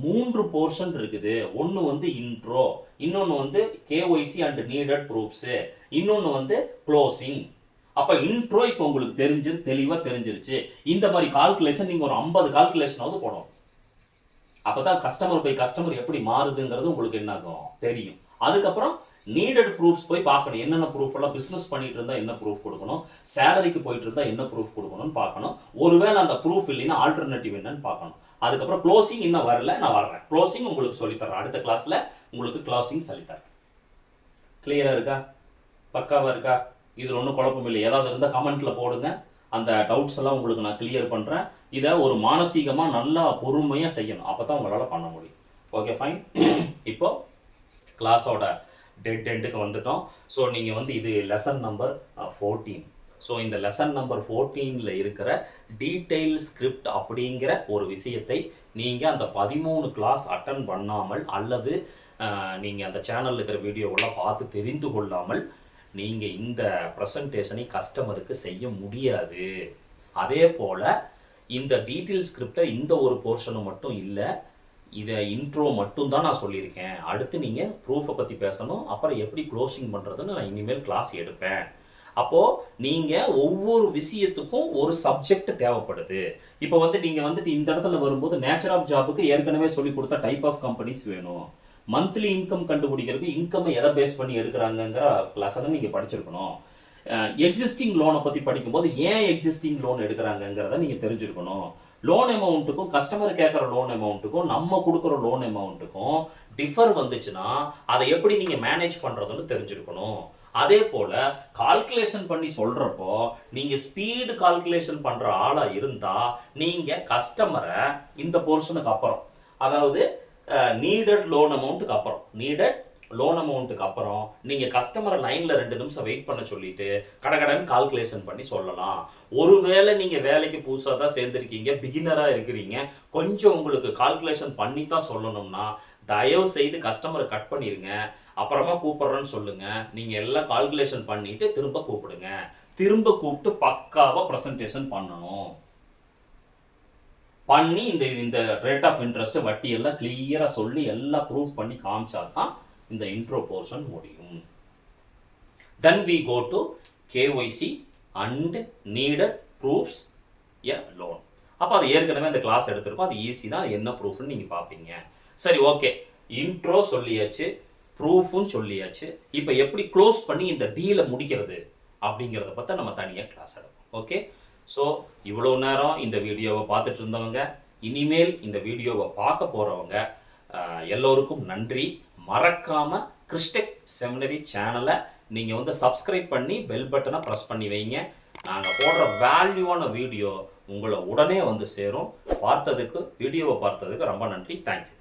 3 போர்ஷன் இருக்குது. ஒன்னு வந்து இன்ட்ரோ, இன்னொன்னு வந்து கேஒய்சி அண்ட் நீடட் ப்ரூஃப்ஸ், இன்னொன்னு வந்து க்ளோசிங். அப்ப இன்ட்ரோ இப்போ உங்களுக்கு தெளிவா தெரிஞ்சிருச்சு. இந்த மாதிரி கால்குலேஷன் நீங்க ஒரு 50 கால்குலேஷனாவது போடணும். அப்பதான் கஸ்டமர் எப்படி மாறுதுங்கிறது உங்களுக்கு என்ன ஆகும் தெரியும். அதுக்கப்புறம் நீடட் ப்ரூஃப்ஸ் போய் பார்க்கணும். என்னென்ன ப்ரூஃப் எல்லாம், பிசினஸ் பண்ணிட்டு இருந்தா என்ன ப்ரூஃப் கொடுக்கணும், சேலரிக்கு போயிட்டு இருந்தா என்ன ப்ரூஃப் கொடுக்கணும்னு பார்க்கணும். ஒருவேளை அந்த ப்ரூஃப் இல்லைன்னா ஆல்டர்னேட்டிவ் என்னன்னு பார்க்கணும். அதுக்கப்புறம் க்ளோசிங் இன்னும் வரல, நான் வர்றேன். க்ளோசிங் உங்களுக்கு சொல்லித்தரேன், அடுத்த கிளாஸ்ல உங்களுக்கு க்ளோசிங் சொல்லித்தரேன். கிளியரா இருக்கா? பக்காவா இருக்கா? இதுல ஒன்றும் குழப்பம் இல்லை. ஏதாவது இருந்தால் கமெண்ட்ல போடுங்க, அந்த டவுட்ஸ் எல்லாம் உங்களுக்கு நான் கிளியர் பண்றேன். இதை ஒரு மானசீகமா நல்லா பொறுமையா செய்யணும், அப்பதான் உங்களால பண்ண முடியும். Okay fine. இப்போ கிளாஸோட டெட் எண்டுக்கு வந்துட்டோம். ஸோ நீங்கள் வந்து இது லெசன் நம்பர் 14. ஸோ இந்த லெசன் நம்பர் 14ல் இருக்கிற டீட்டெயில் ஸ்கிரிப்ட் அப்படிங்கிற ஒரு விஷயத்தை நீங்கள் அந்த 13 கிளாஸ் அட்டன் பண்ணாமல் அல்லது நீங்கள் அந்த சேனலில் இருக்கிற வீடியோவெல்லாம் பார்த்து தெரிந்து கொள்ளாமல் நீங்கள் இந்த ப்ரெசன்டேஷனை கஸ்டமருக்கு செய்ய முடியாது. அதே போல் இந்த டீட்டெயில் ஸ்கிரிப்டை இந்த ஒரு போர்ஷனை மட்டும் இல்லை, இதை இன்ட்ரோ மட்டும் தான் நான் சொல்லியிருக்கேன். அடுத்து நீங்கள் ப்ரூஃபை பற்றி பேசணும், அப்புறம் எப்படி க்ளோசிங் பண்ணுறதுன்னு நான் இனிமேல் கிளாஸ் எடுப்பேன். அப்போது நீங்கள் ஒவ்வொரு விஷயத்துக்கும் ஒரு சப்ஜெக்ட் தேவைப்படுது. இப்போ வந்து நீங்கள் வந்துட்டு இந்த இடத்துல வரும்போது நேச்சர் ஆஃப் ஜாபுக்கு ஏற்கனவே சொல்லி கொடுத்த டைப் ஆஃப் கம்பெனிஸ் வேணும். மந்த்லி இன்கம் கண்டுபிடிக்கிறதுக்கு இன்கம் எதை பேஸ் பண்ணி எடுக்கிறாங்கிற லெசனை நீங்கள் படிச்சிருக்கணும். எக்ஸிஸ்டிங் லோனை பற்றி படிக்கும்போது ஏன் எக்ஸிஸ்டிங் லோன் எடுக்கிறாங்கங்கிறத நீங்கள் தெரிஞ்சிருக்கணும். லோன் அமௌண்ட்டுக்கும் கஸ்டமர் கேட்குற லோன் அமௌண்ட்டுக்கும் நம்ம கொடுக்குற லோன் அமௌண்ட்டுக்கும் டிஃபர் வந்துச்சுன்னா அதை எப்படி நீங்கள் மேனேஜ் பண்ணுறதுன்னு தெரிஞ்சிருக்கணும். அதே போல் கால்குலேஷன் பண்ணி சொல்கிறப்போ நீங்கள் ஸ்பீடு கால்குலேஷன் பண்ணுற ஆளாக இருந்தால் நீங்கள் கஸ்டமரை இந்த போர்ஷனுக்கு அப்புறம், அதாவது நீடட் லோன் அமௌண்ட்டுக்கு அப்புறம் நீங்கள் கஸ்டமரை லைனில் 2 நிமிஷம் வெயிட் பண்ண சொல்லிட்டு கடகடன் கால்குலேஷன் பண்ணி சொல்லலாம். ஒருவேளை நீங்கள் வேலைக்கு புதுசாக தான் சேர்ந்துருக்கீங்க, பிகினராக இருக்கிறீங்க, கொஞ்சம் உங்களுக்கு கால்குலேஷன் பண்ணி தான் சொல்லணும்னா தயவு செய்து கஸ்டமரை கட் பண்ணிடுங்க, அப்புறமா கூப்பிட்றேன்னு சொல்லுங்கள். நீங்கள் எல்லாம் கால்குலேஷன் பண்ணிட்டு திரும்ப கூப்பிடுங்க. திரும்ப கூப்பிட்டு பக்காவாக ப்ரெசன்டேஷன் பண்ணணும். பண்ணி இந்த ரேட் ஆஃப் இன்ட்ரெஸ்ட் வட்டி எல்லாம் கிளியராக சொல்லி எல்லாம் ப்ரூஃப் பண்ணி காமிச்சா தான் இந்த இன்ட்ரோ போர்ஷன் முடியும். Then we go to KYC and needed proofs a loan. அப்போ அது ஏற்கனவே அந்த கிளாஸ் எடுத்திருக்கோம், அது ஈஸி தான். என்ன ப்ரூஃப்னு நீங்கள் பார்ப்பீங்க. சரி, ஓகே, இன்ட்ரோ சொல்லியாச்சு, ப்ரூஃபும் சொல்லியாச்சு. இப்போ எப்படி க்ளோஸ் பண்ணி இந்த டீலை முடிக்கிறது அப்படிங்கிறத பற்றி நம்ம தனியாக கிளாஸ் எடுப்போம். ஓகே, ஸோ இவ்வளோ நேரம் இந்த வீடியோவை பார்த்துட்டு இருந்தவங்க, இனிமேல் இந்த வீடியோவை பார்க்க போகிறவங்க எல்லோருக்கும் நன்றி. மறக்காமல் கிறிஸ்டெக் செமினரி சேனலை நீங்கள் வந்து சப்ஸ்கிரைப் பண்ணி பெல் பட்டனை ப்ரெஸ் பண்ணி வைங்க. நாங்கள் போடுற வேல்யூவான வீடியோ உங்களை உடனே வந்து சேரும். வீடியோவை பார்த்ததுக்கு ரொம்ப நன்றி. தேங்க்யூ.